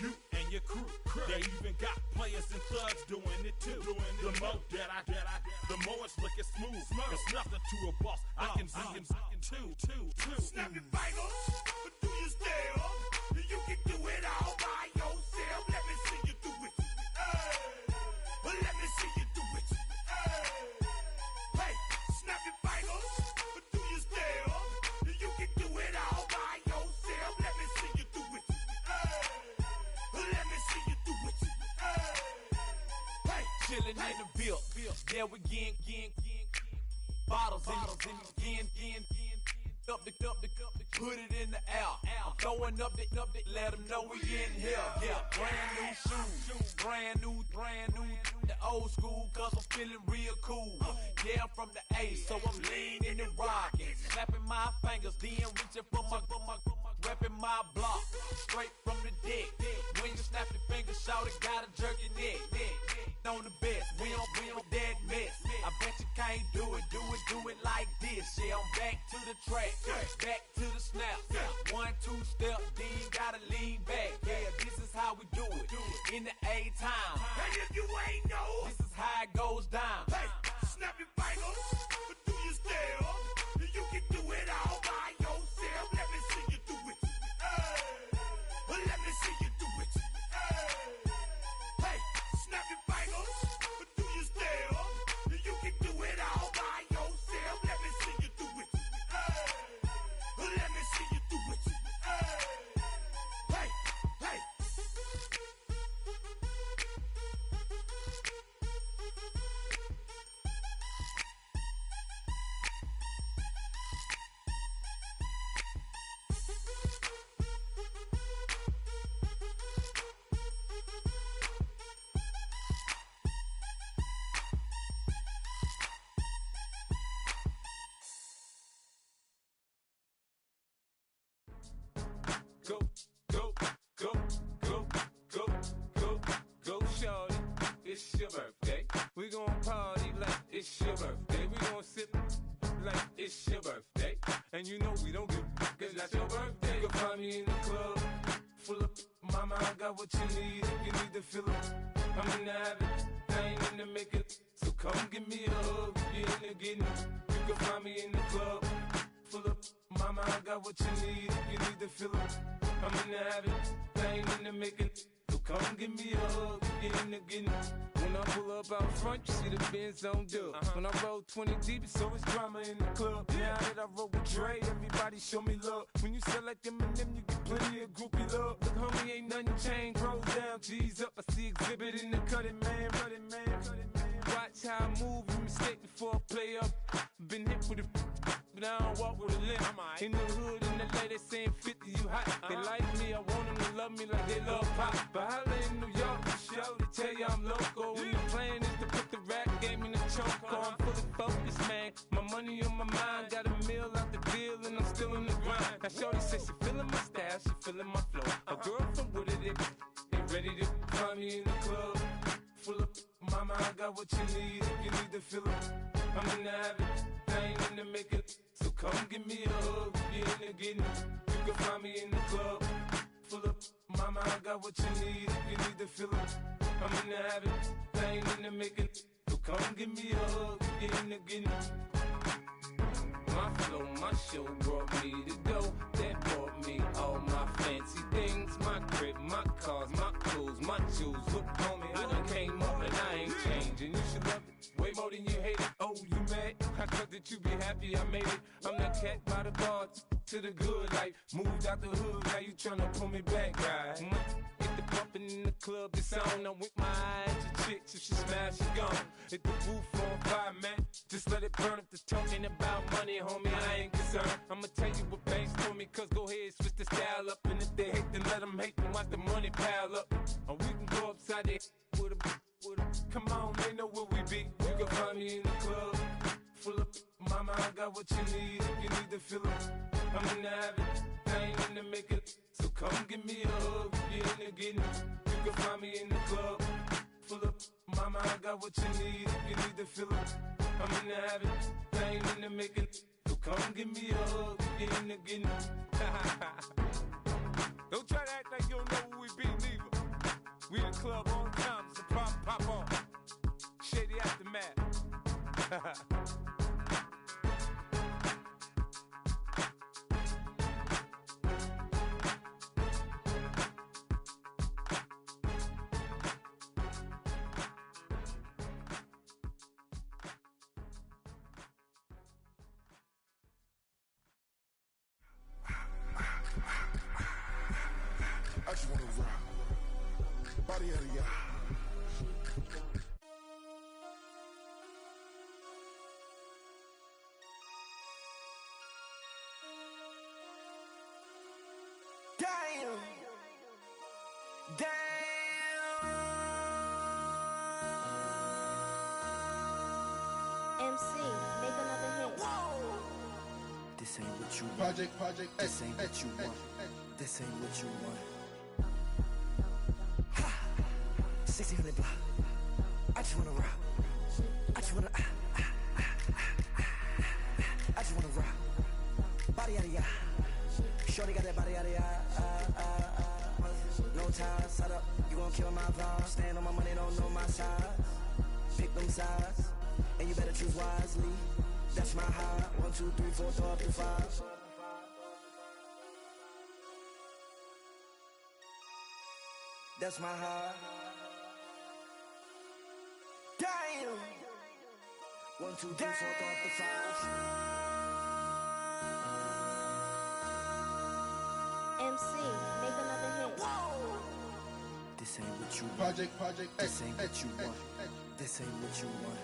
you and your crew. They even got players and thugs doing it too. The more that the more it's looking smooth. It's nothing to a boss. I can see two. Snap your fingers, but do you still? You can do it all by yourself. Let me see you do it. Let me see you do it. Hey, snap your fingers, but do you still? You can do it all by yourself. Let me see you do it. Let me see you do it. Hey, chillin' in the bill. Yeah, we again. Bottles in again. Up the put it in the air. I'm throwing up the, let them know we in here. Yeah, brand new shoes, brand new. The old school, cause I'm feeling real cool. Yeah, I'm from the A, so I'm leaning and rocking. Snapping my fingers, then reaching for my repping my block. Straight from the deck. When you snap your fingers, shout it, gotta jerk your neck. On the best, we don't that mess. I bet you can't do it like this. Yeah, I'm back to the track, back to the snap. 1, 2 step, then you gotta lean back. Yeah, this is how we do it in the A-time. And if you ain't know, this is how it goes down. Hey, snap your fingers, but do you still? You can do it all by yourself. Let me see you do it. Let me see you do it. Hey, snap your fingers, but do you still? You can do it all by yourself. Let me see you do it. Let me see you do it. Hey. Go, shorty, it's your birthday. We gon' party like it's your birthday. We gon' sip like it's your birthday. And you know we don't give cause that's your birthday. You can find me in the club, full of mama, I got what you need if you need to fill up. I'm in the habit, I ain't in the makeup. So come give me a hug, you're in the getting. You can find me in the club, full full up. Mama, I got what you need if you need to fill it. I'm in the habit, I ain't in the making. So come give me a hug, get in the getting. When I pull up out front, you see the Benz on dub. When I roll 20 deep, it's always drama in the club. Now that I roll with Dre, everybody show me love. When you sell like Eminem, you get plenty of groupie love. Look, homie, ain't nothing changed. Rolls down, G's up. I see exhibit in the cutting, man. Watch how I move, you mistake before I play up. Been hit with a but I don't walk with a limp. In the hood, in the LA, they saying 50, you hot. They like me, I want them to love me like they love pop. But holla in New York, the show, they tell you I'm local. And the plan is to put the rap game in the choke. I'm fully focused, man. My money on my mind, got a meal out the deal, and I'm still in the grind. Now shorty says she feeling my style, she feeling my flow. A girl from Wooded, ain't ready to find me in the club. Full up, mama, I got what you need if you need to fill it. I'm in the habit, I ain't in the making. So come give me a hug, get in the getting. You can find me in the club. Full up, mama, I got what you need if you need to fill it. I'm in the habit, I ain't in the making. So come give me a hug, get in the getting. My flow, my show brought me to go. That brought me all my fancy things. My crib, my cars, my clothes, my shoes. Look, homie, I done came up and I ain't changing. You should love it way more than you hate it. Oh, you mad? I thought that you be happy I made it. I'm that cat by the bar to the good life. Moved out the hood, now you tryna pull me back, right? Get the bumpin' in the club, it's on. I'm with my eyes to chicks, if she smash, she gone. Hit the roof on fire, man. Just let it burn if the talking about money, homie, I ain't concerned. I'ma tell you what banks told me, cause go ahead, switch the style up. And if they hate, then let them hate, then watch the money pile up. Or we can go upside there with a come on, they know where we be. You can find me in the club. Full up, mama, I got what you need if you need to fill it. I'm in the habit, I ain't in the making. So come give me a hug, get in the getting. You can find me in the club. Full up, mama, I got what you need if you need to fill it. I'm in the habit, I ain't in the making. So come give me a hug, get in the getting. Don't try to act like you don't know who we be, neither. We in the club all the time, it's a problem, pop on. Shady Aftermath. I just wanna rock. Body out of ya. Damn. MC, make another hit. This ain't what you want. Project, This ain't what you want. This ain't what you want. 1600 block. I just wanna rock. I just wanna I just wanna rock. Body out of ya. Shorty got that body out of ya. No time, set up. You gon' kill my vibe. Stand on my money, don't know my size. Pick them sides, and you better choose wisely. That's my high. 1, 2, 3, 4, throw up to 5. That's my high. Damn. 1, 2, 3, 4, throw up to 5. MC, make another hit. This ain't what you want. Project, This ain't what you want. This ain't what you want.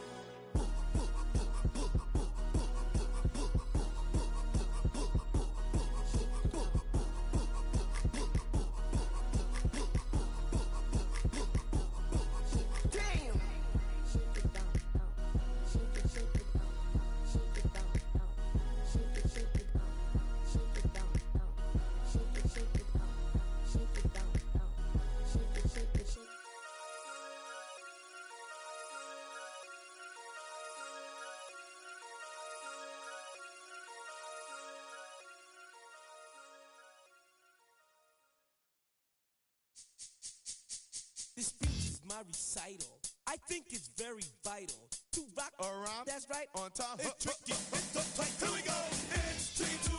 This speech is my recital. I think it's very vital to rock around. That's right. On time. It's tricky. It's the play. Here we go. It's 3, 2,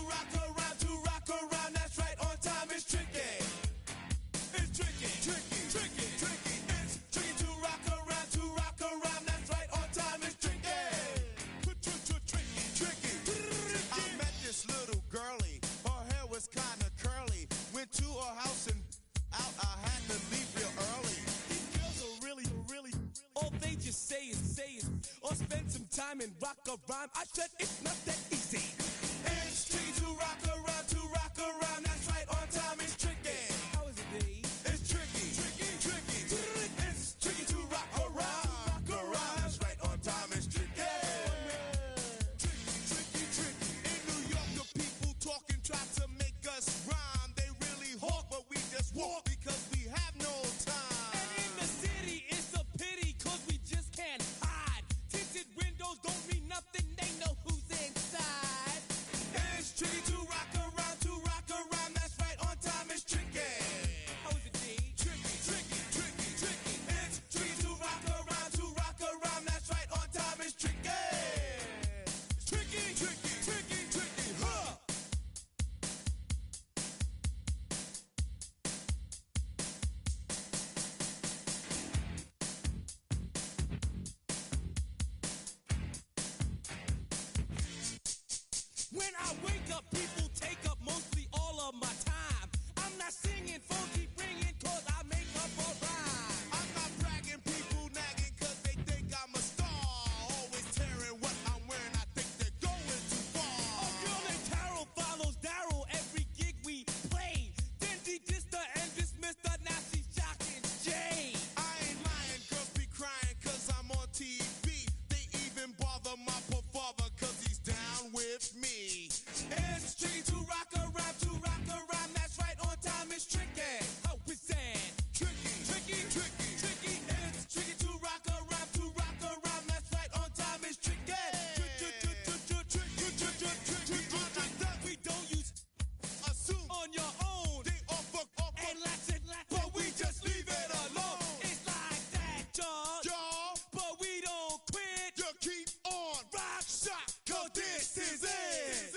can rock a rhyme. I said it's not that easy. It's tricky to rock around. That's right, on time is tricky. How is it, D? It's tricky. It's tricky to rock around. That's right, on time is tricky. Tricky. In New York, the people talking try to make us rhyme. They really hawk, but we just walk because we have no time. And in the city, it's a pity, cause we just can't hide. Tinted windows don't mean nothing, they know who's inside. It's tricky to rock around. That's right, on time is tricky. How is it, D? Tricky. It's tricky to rock around. That's right, on time is tricky. Tricky, huh? When I wake up, people take up mostly all of my time. I'm not singing, phone keep ringing, cause I make up a rhyme. I'm not bragging, people nagging, cause they think I'm a star. Always tearing what I'm wearing, I think they're going too far. A girl named Carol follows Daryl every gig we play. Then she dissed her and dismissed her, now she's jocking Jay. I ain't lying, girls be crying, cause I'm on TV. They even bother my poor father, cause he's down with me. It's tricky to rock around. That's right, on time is tricky. How is that? Tricky. It's tricky to rock around. That's right, on time is tricky. We don't use Assume on your own. they offer, And lots and lots, but we just leave it alone. it's like that, y'all. Y'all, But we don't quit. you keep on rock shot, cause this is it.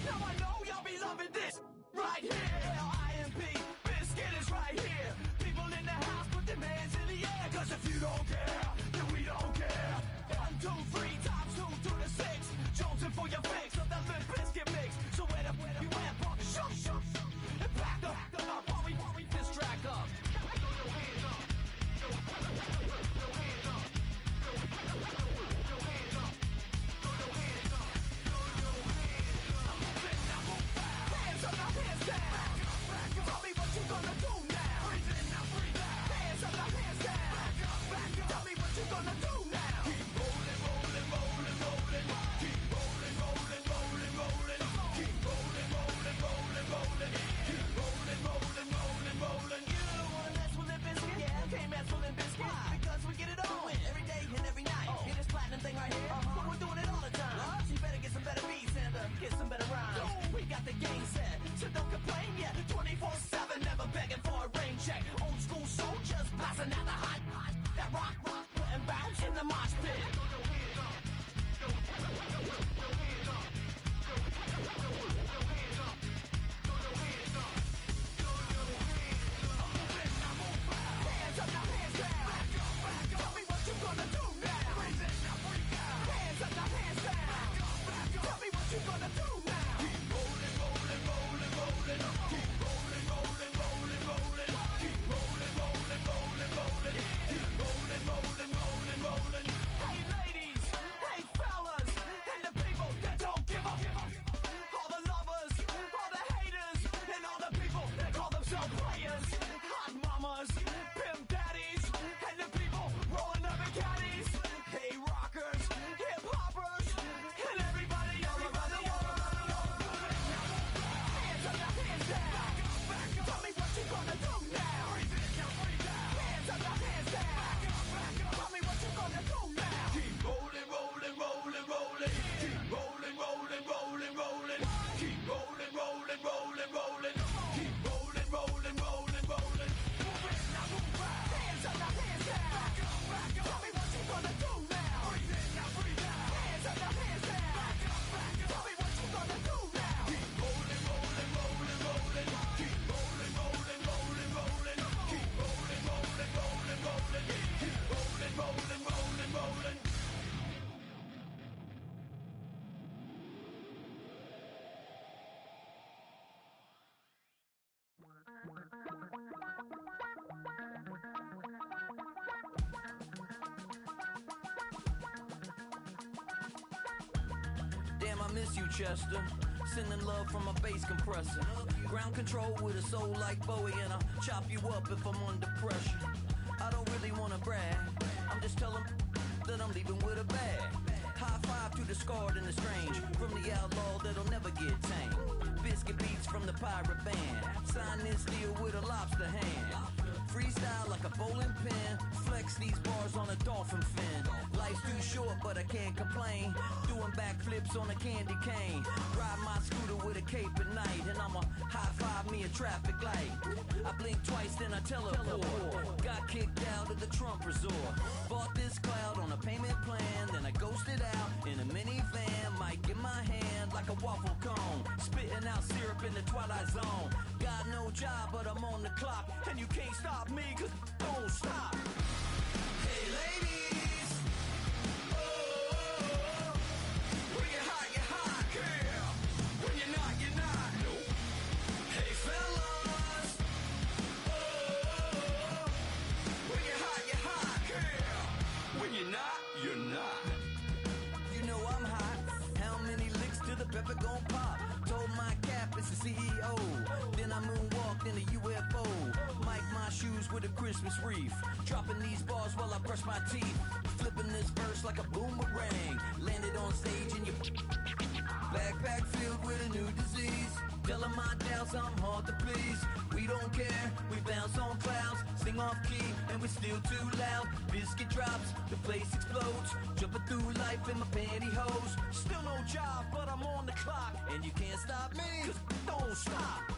Now I know y'all be loving this right here. L-I-M-P, Biscuit is right here. People in the house, put their hands in the air. Cause if you don't care, then we don't care. 1, 2, 3, times 2 to the 6. Jonesing for your fix of that Limp Biscuit mix. So where you at, punk? Shoot. And back up while we this track up. Hands up, now hands down. Tell me what you gonna do now. Hands up, now hands down. Tell me miss you, Chester. Sending love from a bass compressor. Ground control with a soul like Bowie, and I'll chop you up if I'm under pressure. I don't really wanna brag, I'm just telling that I'm leaving with a bag. High five to the scarred and the strange, from the outlaw that'll never get tamed. Biscuit beats from the pirate band, sign this deal with a lobster hand. Freestyle like a bowling pin, flex these bars on a dolphin fin. Life's too short but I can't complain, doing backflips on a candy cane. Ride my scooter with a cape at night, and I'ma high five me a traffic light. I blink twice then I teleport, got kicked out of the Trump resort. Bought this cloud on a payment plan, then I ghosted out in a minivan. Mic in my hand like a waffle cone, spitting out syrup in the twilight zone. Got no job but I'm on the clock, and you can't stop me, cause don't stop. Hey ladies, oh, when you're hot, girl. When you're not, nope. Hey fellas, oh, when you're hot, girl. When you're not, you're not. You know I'm hot, how many licks till the pepper gon' pop? Told my cap it's the CEO, then I moonwalked in a UFO. Mic my shoes with a Christmas wreath, dropping these bars while I brush my teeth. Flipping this verse like a boomerang, landed on stage in your backpack filled with a new disease. Telling my doubts I'm hard to please. We don't care, we bounce on clouds, sing off key, and we're still too loud. Biscuit drops, the place explodes, jumping through life in my pantyhose. Still no job, but I'm on the clock, and you can't stop me, cause don't stop.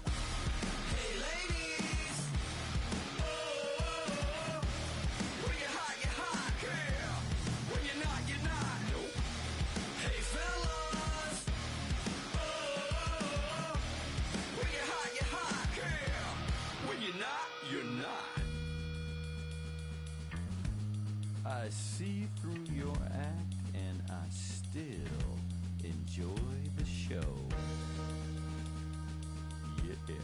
Hey ladies, oh, when you're hot, girl. When you're not, nope. Hey fellas, oh, when you're hot, girl. When you're not, you're not. I see through your act, and I still enjoy the show. Yeah.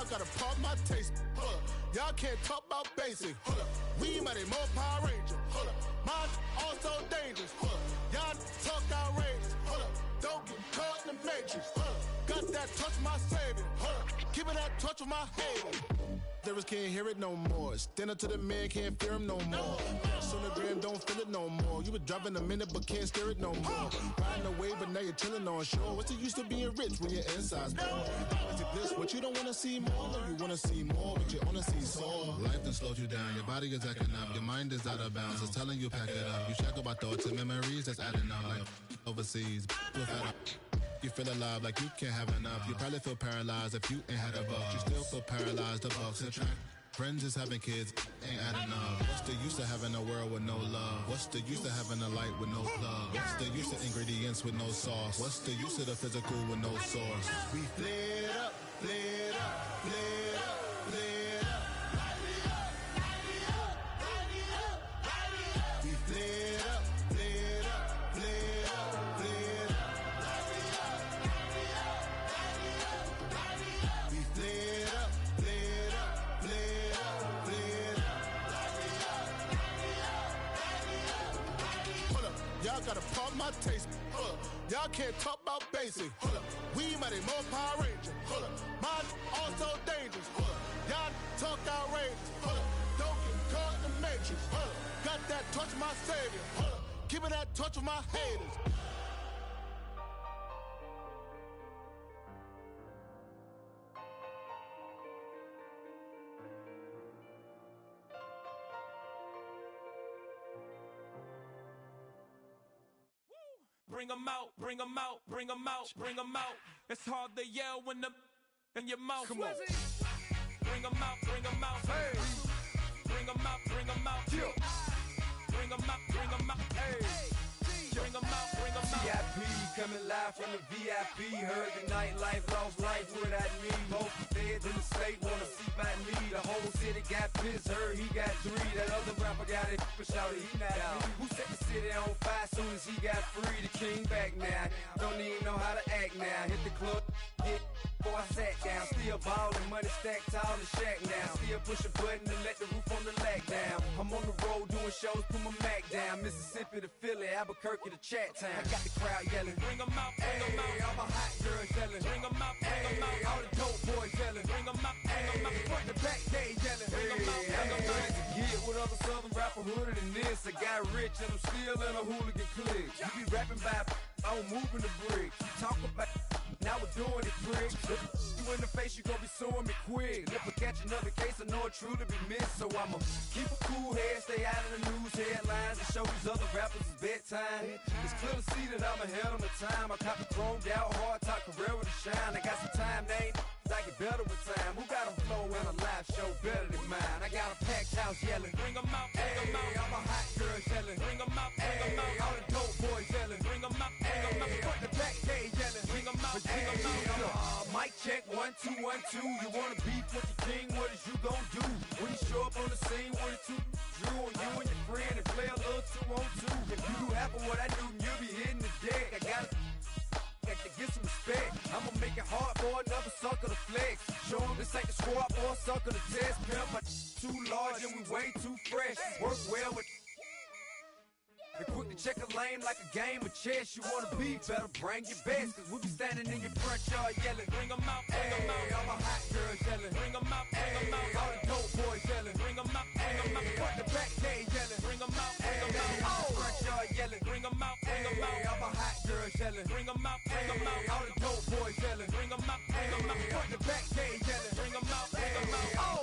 Gotta pop my taste. Y'all can't talk about basic. Hold up. We mighty more Power Ranger. Hold up. Mine also dangerous. Hold up. Y'all talk outrageous. Hold up. Don't get caught in the matrix. Hold up. Got that touch my savior. Hold up. Give me that touch of my haters. Lyrics can't hear it no more. Stand up to the man, can't fear him no more. Sonogram don't feel it no more. You been driving a minute but can't steer it no more. Riding away but now you're chilling on shore. What's the use of being rich when your inside's poor? Is it this what you don't wanna see more? No, you wanna see more, but you wanna see sore. Life done slowed you down, your body is acting up, your mind is out of bounds. It's telling you pack it up. You shackle about thoughts and memories that's adding up like overseas. You feel alive like you can't have enough. You probably feel paralyzed if you ain't had a buck. You still feel paralyzed, the bucks attract. Friends is having kids, ain't adding up. What's the use of having a world with no love? What's the use of having a light with no plug? What's the use of ingredients with no sauce? What's the use of the physical with no source? We flared up, flared up, flared up, flared up. Light it up, light it up, light it up, light it up. We flared up, flared up, flared up, flared up. Light it up, light it up, light it up, light it up. We flared up, flared up, flared up, flared up. Light it up, light it up, light it up, light it up. Hold up, y'all gotta pardon my taste. Hold up, y'all can't talk about basic. Hold up, we mighty more Power Ranger. Hold up, mine also dangerous. Hold up, y'all talk outrageous. Hold up, don't get caught in the matrix. Hold up, got that touch of my savior. Hold up, give me that touch of my haters. Bring 'em out, bring 'em out, bring 'em out, bring 'em out. It's hard to yell when the in your mouth. Come on. Bring 'em out, bring 'em out. Hey. Bring 'em out, bring 'em out. Yeah. Bring 'em out, bring 'em out. Hey. Bring 'em out, bring 'em out. VIP coming live from the VIP. Heard the nightlife, lost life without me. Both feds in the state wanna see by me. The whole city got pissed, heard he got 3. That other rapper got it, but shouted he not me. Who set the city on fire soon as he got free? The king back now, don't even know how to act now. Hit the club, hit. Before I sat down, still ballin', money stacked tall and shack now. Still push a button to let the roof on the lag down. I'm on the road doing shows, put my Mac down. Mississippi to Philly, Albuquerque to Chat Town. I got the crowd yelling, bring 'em out, bring 'em out. All my hot girls yelling, bring 'em out, bring 'em out. All the dope boys yelling, bring 'em out, bring 'em out. Front to back, they yelling, bring 'em out, bring 'em out. Get with other southern rapper hooded than this. I got rich and I'm still in a hooligan clique. You be rapping by, I'm moving the brick. Talk about, now we're doing it quick. You in the face, you gon' be suing me quick. If I catch another case, I know it truly be missed. So I'ma keep a cool head, stay out of the news headlines, and show these other rappers it's bedtime. It's clear to see that I'm ahead of my time. I cop the chromed out, hard top career with a shine. I got some time, name. I get better with time. Who got a flow and a live show better than mine? I got a packed house yelling, bring 'em out, bring 'em out. All my hot girls yelling, bring 'em out, bring 'em out. All the dope boys yelling, bring 'em out, bring 'em out. Front the back, they yelling, bring 'em out, bring 'em out. Mic check, 1 2 1 2. You wanna beef with the king? What is you gon' do when you show up on the scene? 1 2 drew on you and your friend and play a little 2 on 2. If you do half of what I do, you'll be hitting the deck. I gotta to get some respect. I'ma make it hard for another sucker to flex. Show 'em this ain't the squad for a sucker to test. Pimp my too large and we way too fresh. Work well with and quick to check a lane like a game of chess. You wanna be better, bring your best. Cause we be standing in your front yard yelling, bring 'em out, bring 'em out. All my hot girls yelling, bring 'em out, bring 'em out. All the dope boys yelling, bring 'em out, bring 'em out. Front the back, they yelling, bring 'em out, bring 'em out. All the front yard yelling, bring 'em out, bring 'em out. All my hot girls yelling, bring 'em out, bring 'em out. All the dope boys yelling, bring 'em out, bring 'em out. Front the back, they yelling, bring 'em out, bring 'em out. Oh!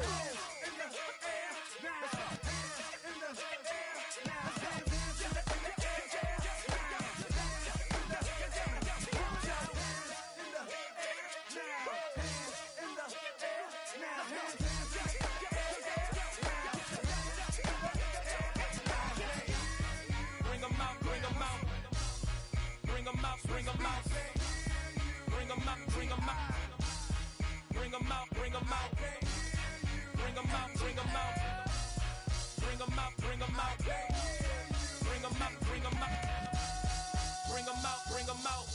Bring 'em out, bring 'em out, bring 'em out, bring 'em out, bring 'em out, bring 'em out, bring 'em out, bring 'em out, bring 'em out, bring 'em out, bring 'em out, bring 'em out, bring 'em out.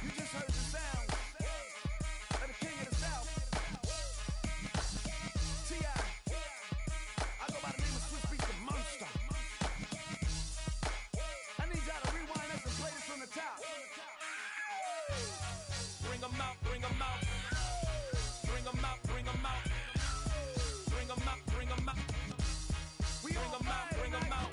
You just heard the sound of the out, bring 'em out. Bring 'em out, bring 'em out. Bring 'em out, bring 'em out. Bring 'em out, bring 'em out.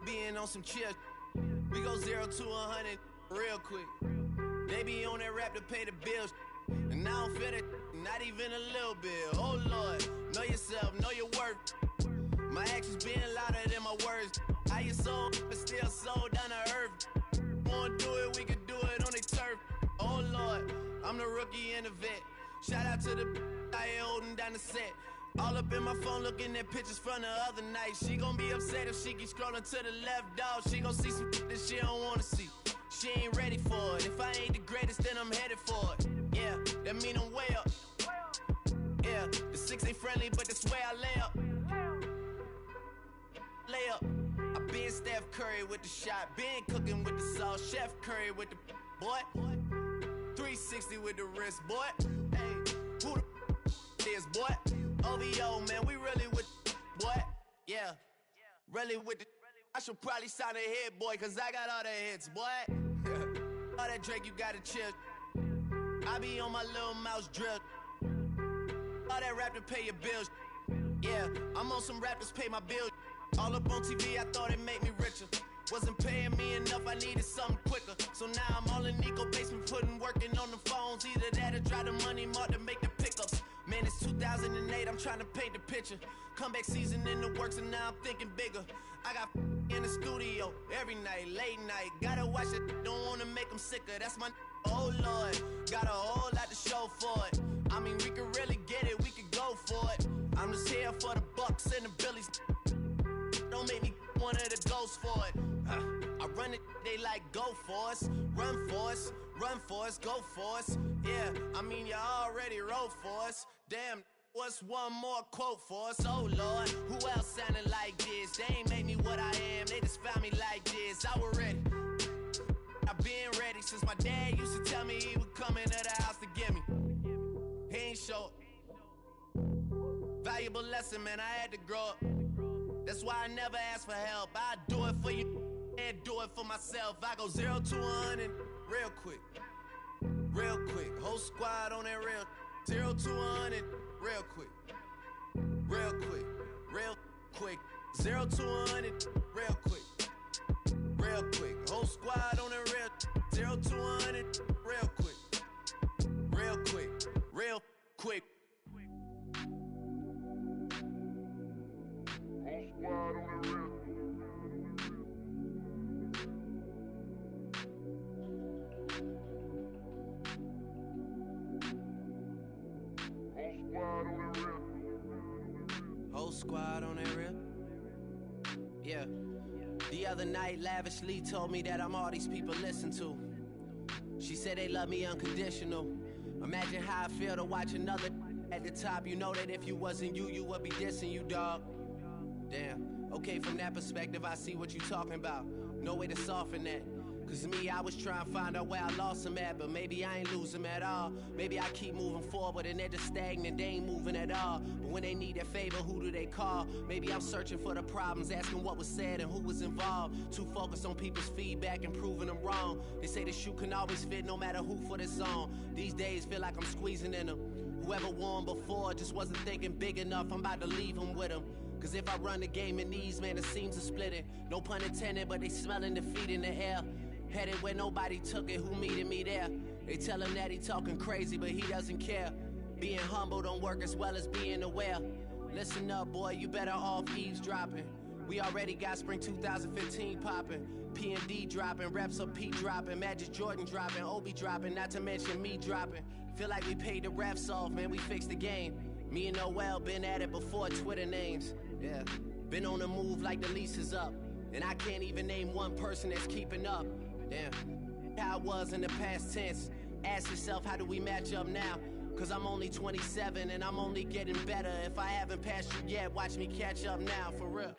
Being on some chill, we go 0 to 100 real quick. They be on that rap to pay the bills, and I don't feel it, not even a little bit. Oh Lord, know yourself, know your worth. My actions being louder than my words. How you sold, but still sold down to earth. Wanna do it, we can do it on the turf. Oh Lord, I'm the rookie and the vet. Shout out to the I ain't holding down the set. All up in my phone looking at pictures from the other night. She gon' be upset if she keep scrolling to the left, dog. She gon' see some that she don't wanna see. She ain't ready for it. If I ain't the greatest, then I'm headed for it. Yeah, that mean I'm way up. Yeah, the 6 ain't friendly, but that's where I lay up. Lay up. I been Steph Curry with the shot. Been cooking with the sauce. Chef Curry with the boy. 360 with the wrist, boy. Hey, who the is, boy? OVO, man, we really with boy. Yeah, really with the. I should probably sign a hit, boy, cause I got all the hits, boy. All that Drake, you gotta chill. I be on my little mouse drip. All that rap to pay your bills. Yeah, I'm on some rappers pay my bills. All up on TV, I thought it made me richer. Wasn't paying me enough, I needed something quicker. So now I'm all in Nico basement, putting working on the phones. Either that or try the money mark to make the pickups. Man, it's 2008, I'm trying to paint the picture. Comeback season in the works and now I'm thinking bigger. I got in the studio every night, late night. Gotta watch it, don't wanna make them sicker. That's my oh Lord, got a whole lot to show for it. I mean, we could really get it, we could go for it. I'm just here for the Bucks and the Billies. Don't make me one of the ghosts for it. I run it, they like go for us, run for us, run for us, go for us. Yeah, I mean you already wrote for us. Damn, what's one more quote for us? Oh Lord, who else sounded like this? They ain't made me what I am, they just found me like this. I was ready, I've been ready since my dad used to tell me he would come into the house to get me. He ain't show up. Valuable lesson, man, I had to grow up. That's why I never ask for help. I do it for you and do it for myself. I go 0 to 100 real quick. Real quick. Whole squad on that real. 0 to 100 real quick. Real quick. Real quick. 0 to 100 real quick. Real quick. Whole squad on that real. 0 to 100 real quick. Real quick. Real quick. Whole squad on that real. Yeah. The other night, Lavishly told me that I'm all these people listen to. She said they love me unconditional. Imagine how I feel to watch another at the top. You know that if you wasn't you, you would be dissing you, dog. Damn. Okay, from that perspective, I see what you talking about. No way to soften that. Cause me, I was trying to find out where I lost them at, but maybe I ain't lose them at all. Maybe I keep moving forward and they're just stagnant, they ain't moving at all. But when they need that favor, who do they call? Maybe I'm searching for the problems, asking what was said and who was involved. Too focused on people's feedback and proving them wrong. They say the shoe can always fit no matter who for the song. These days feel like I'm squeezing in them. Whoever won before just wasn't thinking big enough, I'm about to leave them with them. Cause if I run the game in these, man, the seams are splitting. No pun intended, but they smelling defeat in the air. Headed where nobody took it, who meeted me there? They tell him that he talking crazy, but he doesn't care. Being humble don't work as well as being aware. Listen up, boy, you better off eavesdropping. We already got spring 2015 popping. P&D dropping, reps of P dropping, Magic Jordan dropping, Obi dropping, not to mention me dropping. Feel like we paid the refs off, man, we fixed the game. Me and Noel been at it before Twitter names. Yeah, been on the move like the lease is up. And I can't even name one person that's keeping up. Damn, how it was in the past tense. Ask yourself, how do we match up now? Cause I'm only 27 and I'm only getting better. If I haven't passed you yet, watch me catch up now, for real.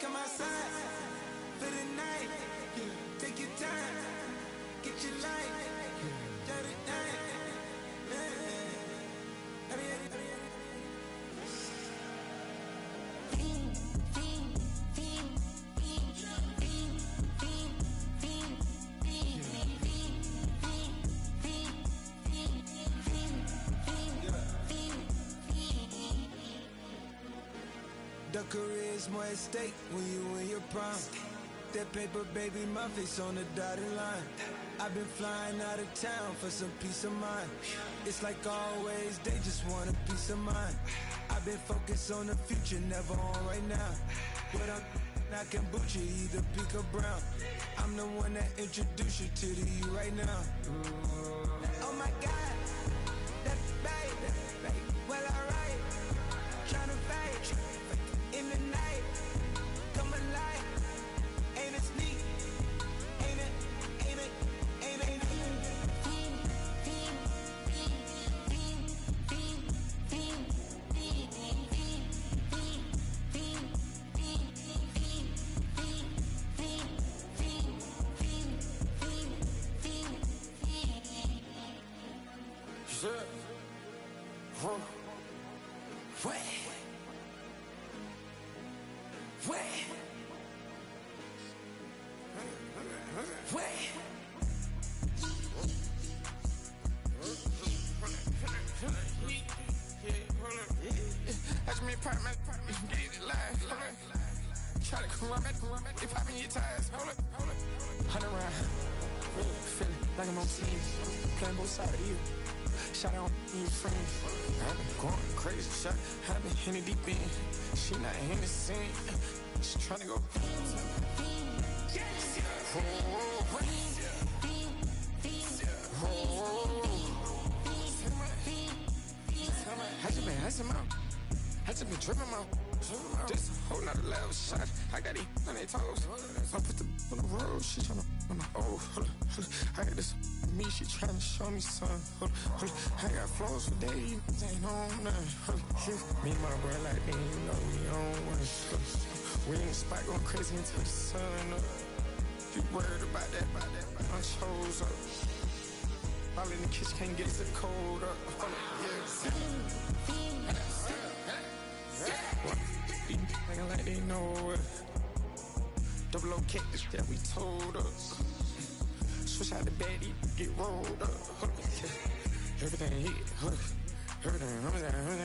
come outside for the night. Take your time, get your life. Dirty night. The career is more at stake when you in your prime. That paper, baby, my face on the dotted line. I've been flying out of town for some peace of mind. It's like always, they just want a peace of mind. I've been focused on the future, never on right now. But I'm not kombucha, either pink or brown. I'm the one that introduced you to the you right now. Oh my God, that babe, well alright. Tryna fight in the night, come alive. Ain't it sneak? Ain't it? Try to come run back, they popping your tires. Hold up. 100 round, feeling like I'm on team. Playing both sides of you. Shout out your friends. I've been going crazy, shot. I've been in the deep end. She not in the scene. She tryna go. I just been tripping out. This a whole nother level shot. I got these on their toes. I put the on the road. She tryna on the hold up. I got this me. She tryna show me something. I got flows for days. Ain't on nothing. Me and my bro like they ain't know we on one. We in the spot going crazy until the sun up. You worried about that? I chose up. All in the kitchen can't get it cold up. Acting like they know it. Double O cactus that we told us. Switch out the baddie, get rolled up. Everything hit, everything.